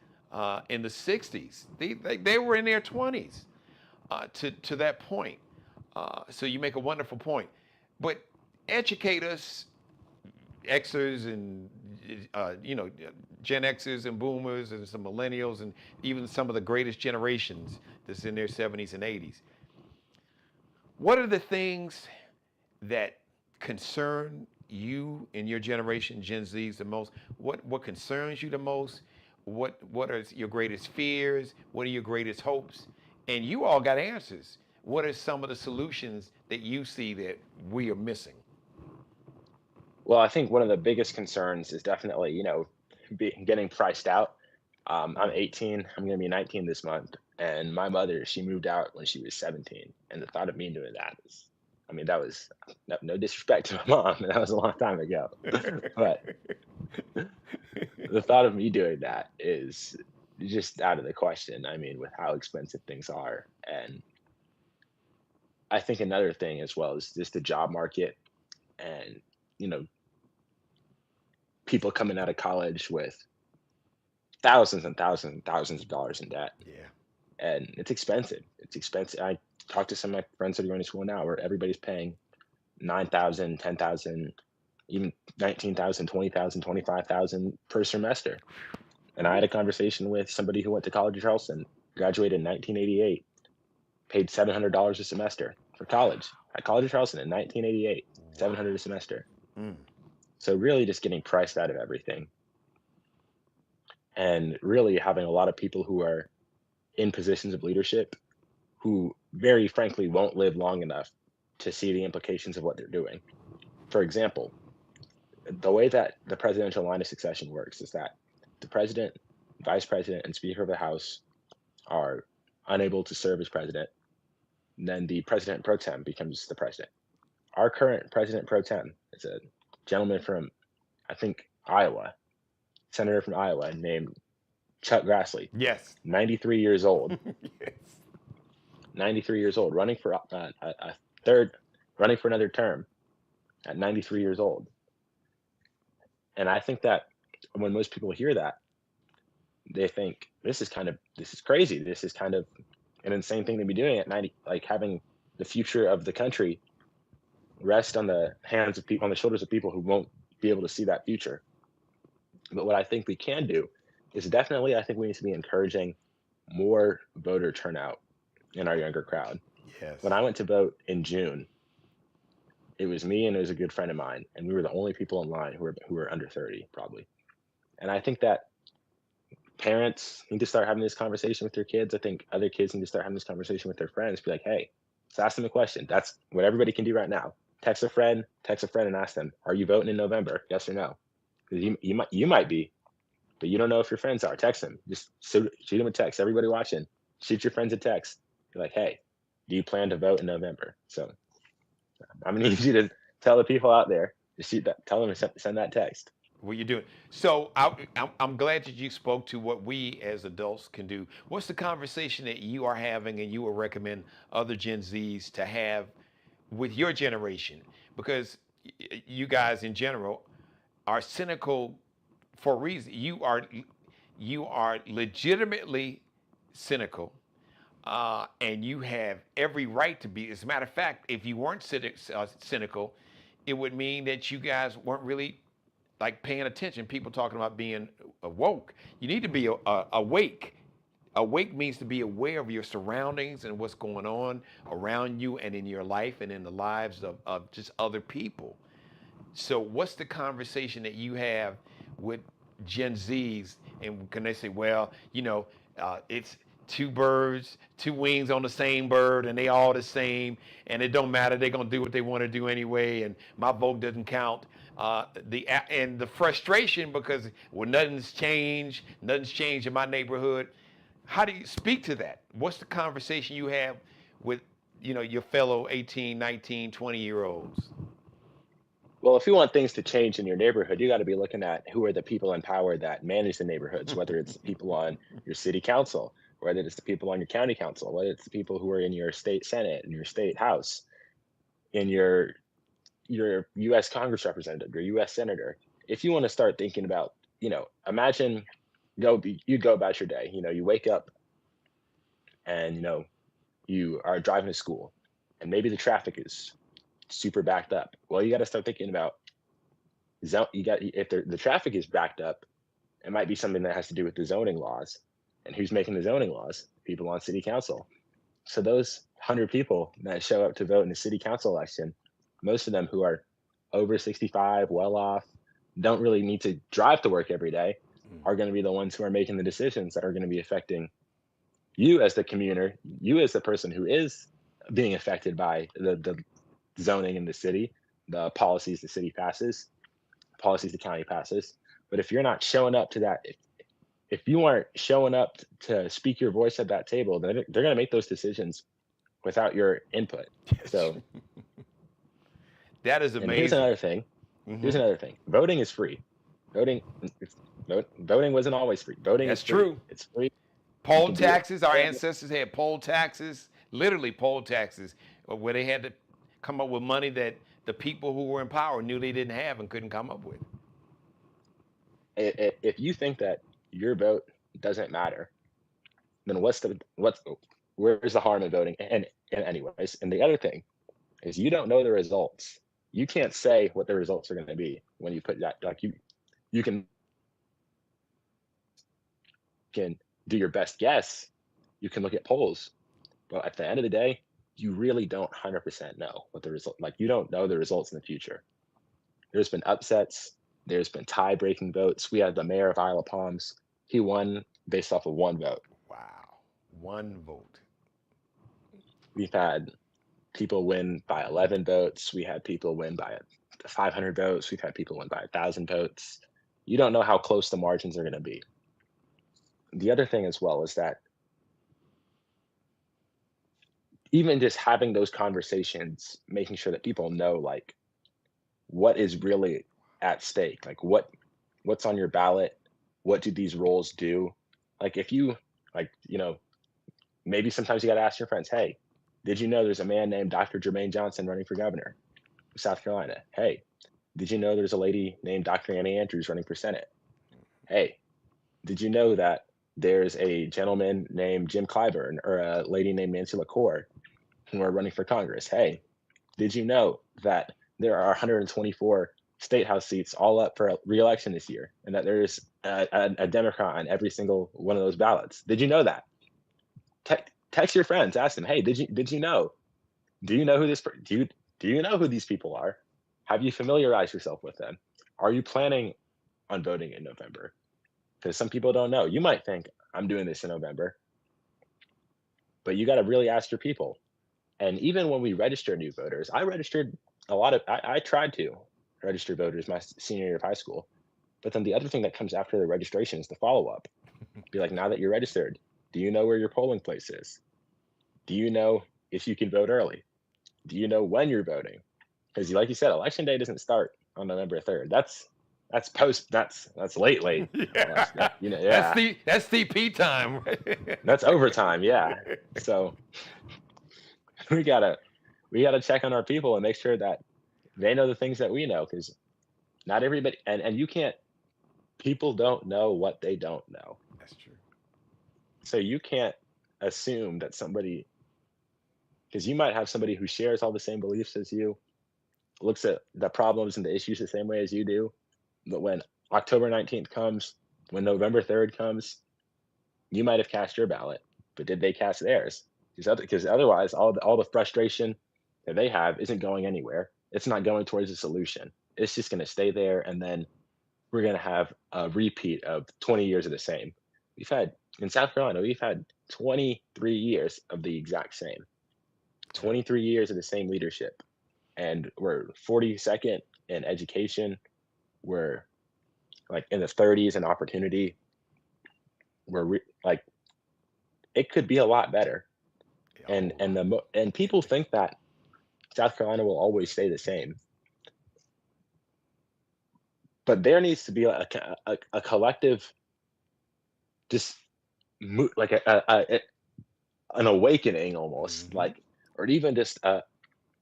in the 60s. They were in their 20s to that point. So you make a wonderful point. But educate us, Xers and Gen Xers and Boomers and some Millennials and even some of the greatest generations that's in their 70s and 80s. What are the things that concern you and your generation, Gen Zs, the most? What concerns you the most? What are your greatest fears? What are your greatest hopes? And you all got answers. What are some of the solutions that you see that we are missing? Well, I think one of the biggest concerns is definitely, getting priced out. I'm 18. I'm going to be 19 this month. And my mother, she moved out when she was 17. And the thought of me doing that is, that was no disrespect to my mom. That was a long time ago. But the thought of me doing that is just out of the question. With how expensive things are. And I think another thing as well is just the job market and, people coming out of college with thousands and thousands and thousands of dollars in debt. Yeah. And it's expensive. It's expensive. I talked to some of my friends that are going to school now where everybody's paying 9,000, 10,000, even 19,000, 20,000, 25,000 per semester. And I had a conversation with somebody who went to college in Charleston, graduated in 1988, paid $700 a semester for college at College of Charleston in 1988, $700 a semester. Mm. So really just getting priced out of everything. And really having a lot of people who are in positions of leadership who very frankly won't live long enough to see the implications of what they're doing. For example, the way that the presidential line of succession works is that the president, vice president, and speaker of the House are unable to serve as president. Then the president pro tem becomes the president. Our current president pro tem is a gentleman from, I think, Iowa, senator from Iowa named Chuck Grassley. Yes. 93 years old. Yes. 93 years old, running for another term at 93 years old. And I think that when most people hear that, they think this is crazy. This is kind of an insane thing to be doing at 90, like having the future of the country rest on the hands of people, on the shoulders of people who won't be able to see that future. But what I think we can do is definitely, I think we need to be encouraging more voter turnout in our younger crowd. Yes. When I went to vote in June, it was me and it was a good friend of mine, and we were the only people in line who were under 30, probably. And I think that parents need to start having this conversation with their kids. I think other kids need to start having this conversation with their friends. Be like, hey, let's ask them a question. That's what everybody can do right now. Text a friend and ask them, are you voting in November? Yes or no? Because you might be, but you don't know if your friends are. Text them. Just shoot them a text. Everybody watching, shoot your friends a text. Be like, hey, do you plan to vote in November? So I'm gonna need you to tell the people out there to shoot that. Tell them to send that text. What you're doing. So I'm glad that you spoke to what we as adults can do. What's the conversation that you are having and you would recommend other Gen Zs to have with your generation? Because you guys in general are cynical for a reason. You are legitimately cynical and you have every right to be. As a matter of fact, if you weren't cynical, it would mean that you guys weren't really like paying attention. People talking about being awoke. You need to be awake. Awake means to be aware of your surroundings and what's going on around you and in your life and in the lives of just other people. So, what's the conversation that you have with Gen Zs? And can they say, well, it's two birds, two wings on the same bird, and they all the same, and it don't matter. They're gonna do what they want to do anyway, and my vote doesn't count. And the frustration because nothing's changed in my neighborhood. How do you speak to that? What's the conversation you have with your fellow 18, 19, 20-year olds? Well, if you want things to change in your neighborhood, you got to be looking at who are the people in power that manage the neighborhoods, whether it's the people on your city council, whether it's the people on your county council, whether it's the people who are in your state senate, in your state house, in your U.S. Congress representative, your U.S. senator. If you want to start thinking about, imagine you go about your day. You wake up and you are driving to school, and maybe the traffic is super backed up. Well, you got to start thinking about if the traffic is backed up, it might be something that has to do with the zoning laws, and who's making the zoning laws? People on city council. So those 100 people that show up to vote in the city council election, most of them who are over 65, well off, don't really need to drive to work every day, are going to be the ones who are making the decisions that are going to be affecting you as the commuter, you as the person who is being affected by the zoning in the city, the policies the city passes, policies the county passes. But if you're not showing up to that, if you aren't showing up to speak your voice at that table, then they're going to make those decisions without your input. So that is and amazing. here's another thing. Here's another thing. Voting is free. Voting wasn't always free. Voting That's is free. true. It's free. Poll taxes. Our ancestors had poll taxes, literally poll taxes, where they had to come up with money that the people who were in power knew they didn't have and couldn't come up with. If you think that your vote doesn't matter, then where's the harm in voting? And anyways, and the other thing is you don't know the results. You can't say what the results are going to be when you put that. Like you can do your best guess. You can look at polls, but at the end of the day, you really don't 100% know what the result. Like you don't know the results in the future. There's been upsets. There's been tie-breaking votes. We had the mayor of Isle of Palms. He won based off of one vote. Wow, one vote. We've had people win by 11 votes. We had people win by 500 votes. We've had people win by 1,000 votes. You don't know how close the margins are going to be. The other thing as well is that even just having those conversations, making sure that people know like what is really at stake, like what's on your ballot, what do these roles do? Like if you maybe sometimes you got to ask your friends, hey, did you know there's a man named Dr. Jermaine Johnson running for governor of South Carolina? Hey, did you know there's a lady named Dr. Annie Andrews running for Senate? Hey, did you know that there's a gentleman named Jim Clyburn or a lady named Nancy LaCour who are running for Congress? Hey, did you know that there are 124 state house seats all up for re-election this year, and that there's a Democrat on every single one of those ballots? Did you know that? Text your friends, ask them, hey, did you know? Do you know who do you know who these people are? Have you familiarized yourself with them? Are you planning on voting in November? Because some people don't know. You might think I'm doing this in November, but you got to really ask your people. And even when we register new voters, I registered I tried to register voters my senior year of high school. But then the other thing that comes after the registration is the follow-up. Be like, now that you're registered, do you know where your polling place is? Do you know if you can vote early? Do you know when you're voting? Because like you said, election day doesn't start on November 3rd. That's late. Yeah. Yeah. That's CP time. That's overtime. Yeah. So we gotta check on our people and make sure that they know the things that we know, because not everybody, and you can't, people don't know what they don't know. That's true. So you can't assume that somebody, because you might have somebody who shares all the same beliefs as you, looks at the problems and the issues the same way as you do, but when October 19th comes, when November 3rd comes, you might have cast your ballot, but did they cast theirs? Because otherwise, all the frustration that they have isn't going anywhere. It's not going towards a solution. It's just going to stay there, and then we're going to have a repeat of 20 years of the same. In South Carolina, we've had 23 years of the exact same. 23 years of the same leadership. And we're 42nd in education. We're like in the 30s in opportunity. Like, it could be a lot better. And people think that South Carolina will always stay the same. But there needs to be a collective, just like an awakening almost, like, or even just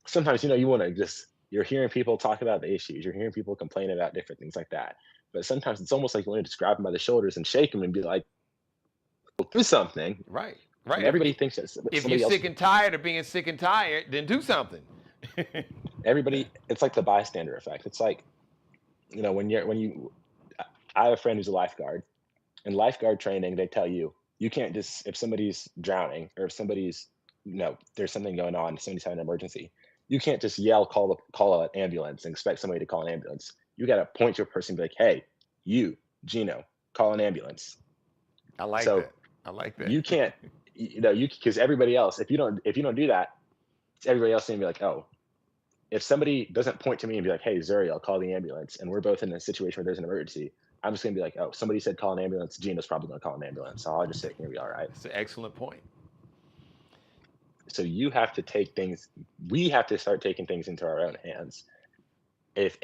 sometimes, you want to you're hearing people talk about the issues, you're hearing people complain about different things like that. But sometimes it's almost like you want to just grab them by the shoulders and shake them and be like, well, do something. Right. And everybody thinks that if you're sick and tired of being sick and tired, then do something. It's like the bystander effect. It's like, I have a friend who's a lifeguard. In lifeguard training, they tell you can't just, if somebody's drowning or if somebody's, there's something going on, somebody's having an emergency, you can't just yell, call an ambulance and expect somebody to call an ambulance. You got to point to a person and be like, hey, you, Geno, call an ambulance. I like that. You can't, because everybody else, if you don't do that, everybody else is going to be like, oh, if somebody doesn't point to me and be like, hey, Zuriel, call the ambulance, and we're both in a situation where there's an emergency, I'm just going to be like, oh, somebody said call an ambulance, Geno's probably going to call an ambulance, so I'll just sit here and be all right. It's an excellent point. So we have to start taking things into our own hands. I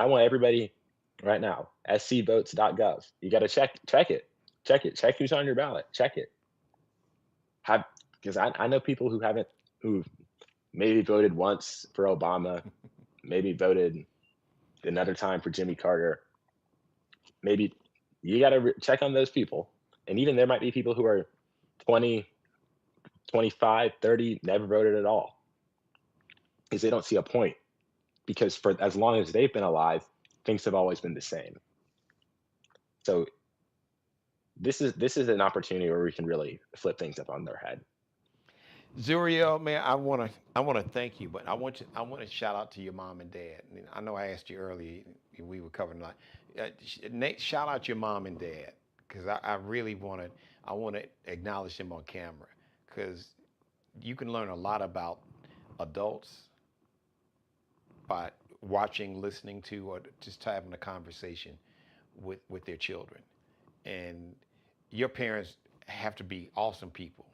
want everybody right now, scvotes.gov, you got to check it, check who's on your ballot, check it. Because I know people who maybe voted once for Obama, maybe voted another time for Jimmy Carter. Maybe you got to check on those people. And even there might be people who are 20, 25, 30, never voted at all, because they don't see a point. Because for as long as they've been alive, things have always been the same. So this is an opportunity where we can really flip things up on their head. Zuriel, man, I want to thank you, but I want to shout out to your mom and dad. I know I asked you earlier, we were covering a lot. Nate, shout out your mom and dad, because I really want to acknowledge them on camera, because you can learn a lot about adults by watching, listening to, or just having a conversation with their children. And your parents have to be awesome people,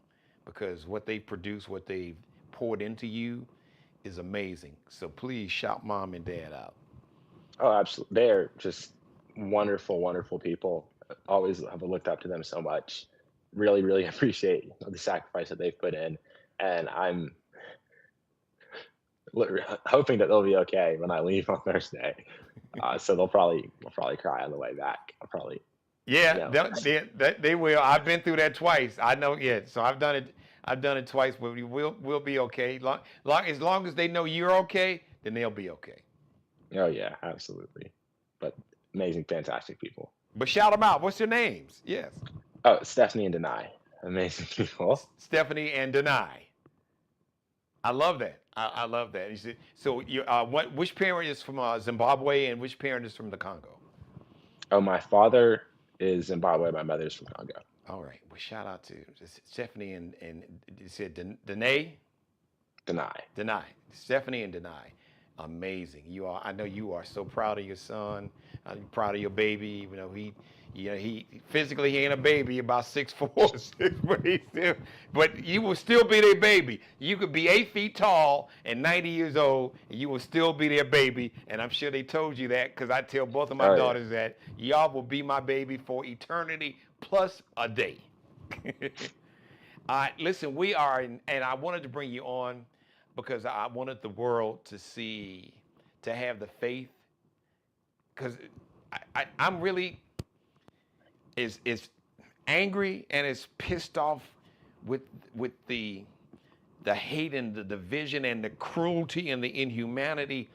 because what they produce, what they poured into you is amazing. So please shout mom and dad out. Oh, absolutely. They're just wonderful, wonderful people. Always have looked up to them so much. Really, really appreciate the sacrifice that they've put in. And I'm hoping that they'll be okay when I leave on Thursday. So they'll probably cry on the way back. Yeah, they will. I've been through that twice. I know. Yeah, so I've done it twice. But we'll be okay. As long as they know you're okay, then they'll be okay. Oh yeah, absolutely. But amazing, fantastic people. But shout them out. What's their names? Yes. Oh, Stephanie and Denai. Amazing people. Stephanie and Denai. I love that. I love that. So which parent is from Zimbabwe and which parent is from the Congo? Oh, my father is Zimbabwe. My mother's from Congo. All right. Well, shout out to Stephanie and you said Denai? Denai. Stephanie and Denai. Amazing. I know you are so proud of your son. I'm proud of your baby, even though he physically he ain't a baby, about 6'4", but you will still be their baby. You could be 8 feet tall and 90 years old, and you will still be their baby. And I'm sure they told you that, because I tell both of my daughters that y'all will be my baby for eternity plus a day. Listen, we are, and I wanted to bring you on because I wanted the world to have the faith, because I'm really is angry and is pissed off with with the hate and the division and the cruelty and the inhumanity.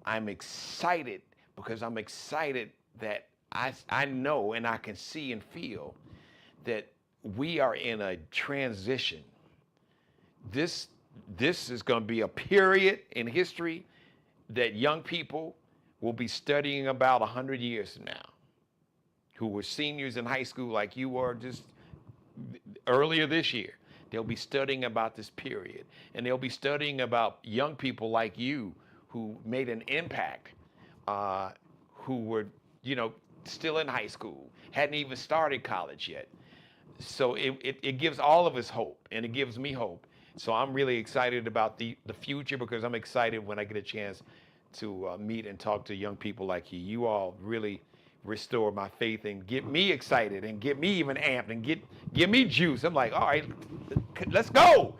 I'm excited because I'm excited that I know and I can see and feel that we are in a transition. This this is going to be a period in history that young people will be studying about 100 years from now, who were seniors in high school like you were just earlier this year. They'll be studying about this period, and they'll be studying about young people like you who made an impact, who were, still in high school, hadn't even started college yet. So it gives all of us hope, and it gives me hope. So I'm really excited about the future because I'm excited when I get a chance to meet and talk to young people like you. You all really restore my faith and get me excited and get me even amped and give me juice. I'm like, all right, let's go,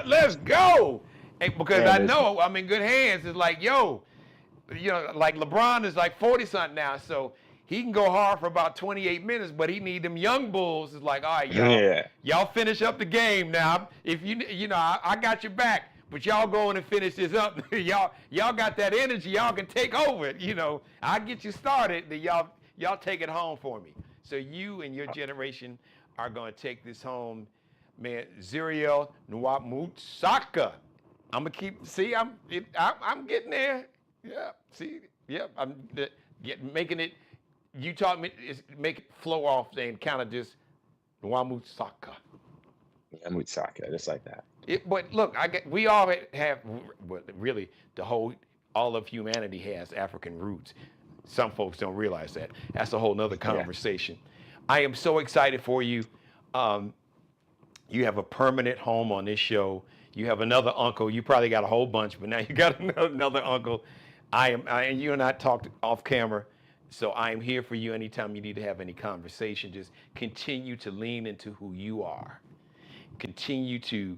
let's go. And because I know I'm in good hands. It's like, like LeBron is like 40 something now, so he can go hard for about 28 minutes, but he need them young bulls. It's like, all right, y'all finish up the game now. If I got your back, but y'all go in and finish this up. y'all got that energy. Y'all can take over it. I'll get you started. Then y'all take it home for me. So you and your generation are going to take this home, man. Zuriel Nyamutsaka. I'm gonna I'm getting there. Yeah. See. Yeah. I'm making it. You taught me make it flow off and kind of just Nyamutsaka. Nyamutsaka, just like that. But look, we all have, well, really, all of humanity has African roots. Some folks don't realize that. That's a whole nother conversation. Yeah. I am so excited for you. You have a permanent home on this show. You have another uncle. You probably got a whole bunch, but now you got another uncle. And you and I talked off camera. So I am here for you anytime you need to have any conversation. Just continue to lean into who you are. Continue to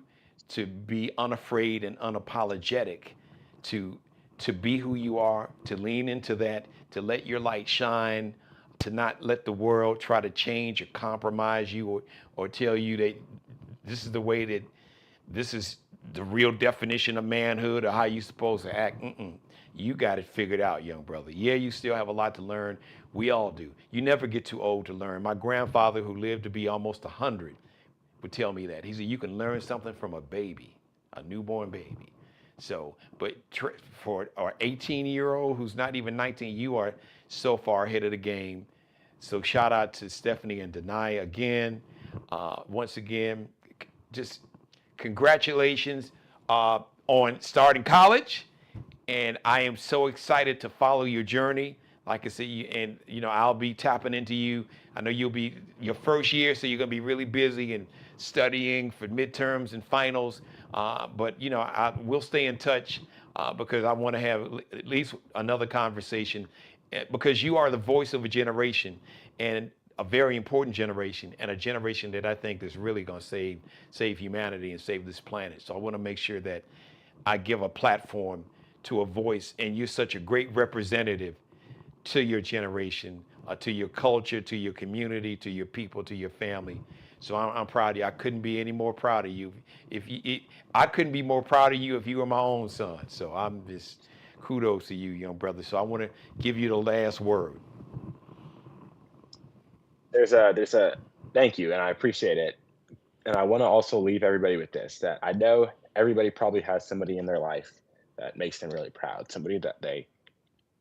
be unafraid and unapologetic, to be who you are, to lean into that, to let your light shine, to not let the world try to change or compromise you or tell you that this is the way that this is the real definition of manhood or how you're supposed to act. You got it figured out, young brother. Yeah, you still have a lot to learn. We all do. You never get too old to learn. My grandfather, who lived to be almost 100, would tell me that. He said, you can learn something from a baby, a newborn baby. So, but for our 18-year-old who's not even 19, you are so far ahead of the game. So shout out to Stephanie and Denai again. Once again, just congratulations on starting college. And I am so excited to follow your journey. Like I said, I'll be tapping into you. I know you'll be your first year, so you're gonna be really busy and studying for midterms and finals. But we'll stay in touch because I want to have at least another conversation because you are the voice of a generation and a very important generation and a generation that I think is really gonna save humanity and save this planet. So I want to make sure that I give a platform to a voice, and you're such a great representative to your generation, to your culture, to your community, to your people, to your family. So I'm proud of you. I couldn't be any more proud of you. I couldn't be more proud of you if you were my own son. So I'm just kudos to you, young brother. So I want to give you the last word. There's a thank you, and I appreciate it. And I want to also leave everybody with this, that I know everybody probably has somebody in their life that makes them really proud, somebody that they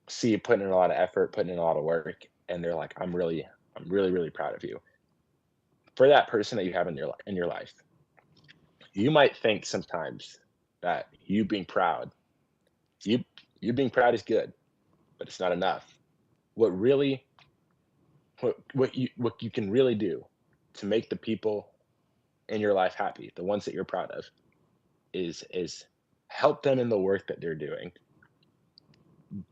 see putting in a lot of effort, putting in a lot of work, and they're like, I'm really, really proud of you. For that person that you have in your life, you might think sometimes that you being proud is good, but it's not enough. What you can really do to make the people in your life happy, the ones that you're proud of, is help them in the work that they're doing.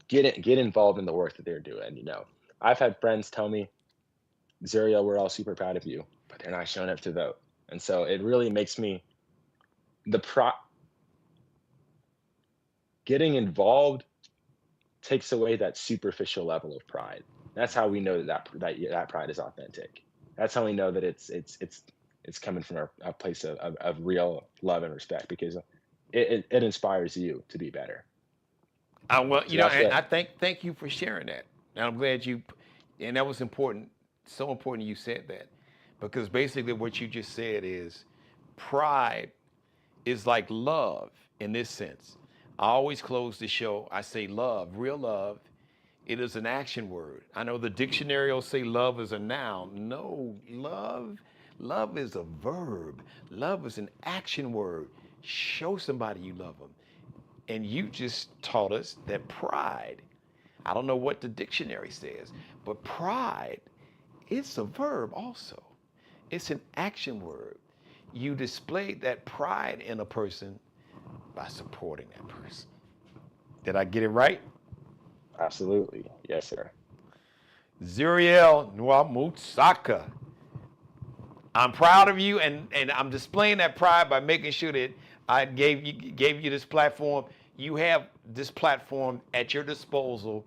Get involved in the work that they're doing. I've had friends tell me, Zuriel, we're all super proud of you, but they're not showing up to vote. And so it really makes me getting involved takes away that superficial level of pride. That's how we know that pride is authentic. That's how we know that it's it's coming from a place of real love and respect, because it inspires you to be better. Well, So that's and what, I thank you for sharing that. And I'm glad and that was important, so important you said that, because basically what you just said is pride is like love in this sense. I always close the show, I say love, real love. It is an action word. I know the dictionary will say love is a noun. No, love is a verb. Love is an action word. Show somebody you love them. And you just taught us that pride, I don't know what the dictionary says, but pride, it's a verb also. It's an action word. You displayed that pride in a person by supporting that person. Did I get it right? absolutely. Yes, sir. Zuriel Nyamutsaka. I'm proud of you, and I'm displaying that pride by making sure that I gave you this platform. You have this platform at your disposal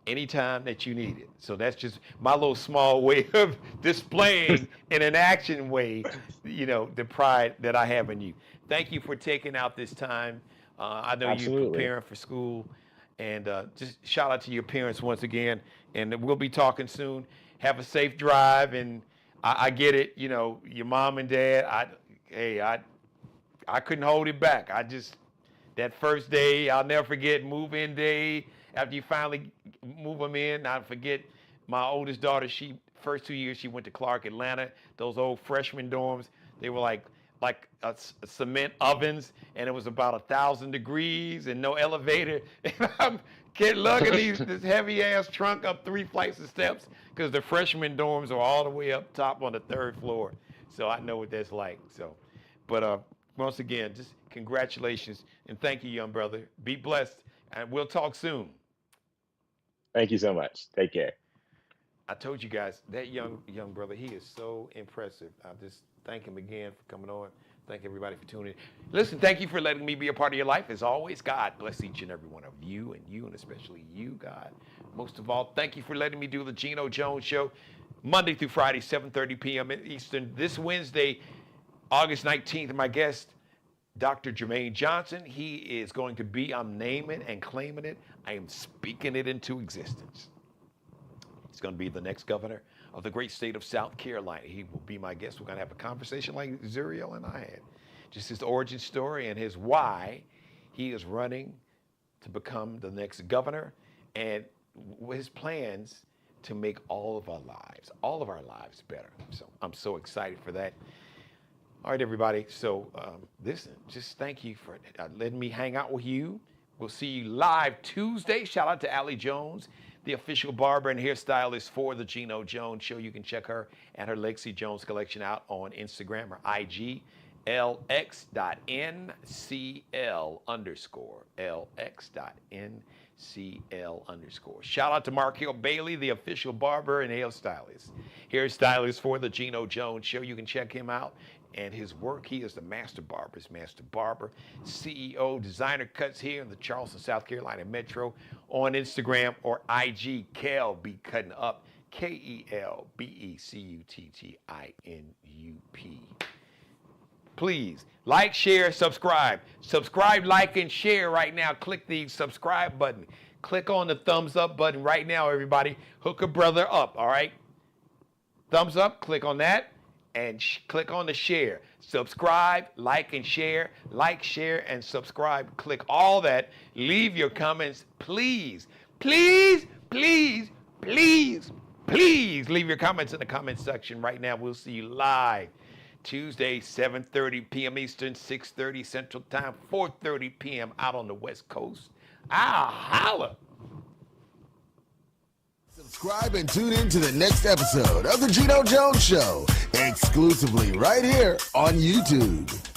anytime that you need it. So that's just my little small way of displaying in an action way, the pride that I have in you. Thank you for taking out this time. I know you're Absolutely. preparing for school, and just shout out to your parents once again. And we'll be talking soon. Have a safe drive, and I get it. Your mom and dad. I couldn't hold it back. That first day, I'll never forget, move-in day. After you finally move them in, I'll forget my oldest daughter, first 2 years, she went to Clark, Atlanta. Those old freshman dorms, they were like cement ovens, and it was about 1,000 degrees and no elevator. And I'm lugging this heavy-ass trunk up 3 flights of steps because the freshman dorms are all the way up top on the 3rd floor. So I know what that's like. But once again, just congratulations and thank you, young brother. Be blessed, and we'll talk soon. Thank you so much. Take care. I told you guys, that young brother, he is so impressive. I just thank him again for coming on. Thank everybody for tuning in. Listen, thank you for letting me be a part of your life. As always, God bless each and every one of you, and especially you, God. Most of all, thank you for letting me do the Geno Jones Show, Monday through Friday, 7:30 p.m. Eastern. This Wednesday, August 19th, my guest, Dr. Jermaine Johnson, he is going to be, I'm naming and claiming it, I am speaking it into existence. He's going to be the next governor of the great state of South Carolina. He will be my guest. We're going to have a conversation like Zuriel and I had. Just his origin story and his why he is running to become the next governor, and his plans to make all of our lives better. So I'm so excited for that. All right, everybody. So listen, just thank you for letting me hang out with you. We'll see you live Tuesday. Shout out to Allie Jones, the official barber and hairstylist for the Geno Jones Show. You can check her and her Lexi Jones collection out on Instagram or IG, lx.ncl_, lx.ncl_. Shout out to Markel Bailey, the official barber and hairstylist for the Geno Jones Show. You can check him out and his work. He is the master barber, CEO, designer cuts here in the Charleston, South Carolina metro, on Instagram or IG, Kel Be Cutting Up, KELBECUTTINUP. Please like, share, subscribe. Subscribe, like, and share right now. Click the subscribe button. Click on the thumbs up button right now, everybody. Hook a brother up, all right? Thumbs up, click on that. And click on the share. Subscribe, like, and share. Like, share, and subscribe. Click all that. Leave your comments. Please, please, please, please, please leave your comments in the comment section right now. We'll see you live Tuesday, 7:30 p.m. Eastern, 6:30 Central Time, 4:30 p.m. out on the West Coast. I'll holla. Subscribe and tune in to the next episode of The Geno Jones Show, exclusively right here on YouTube.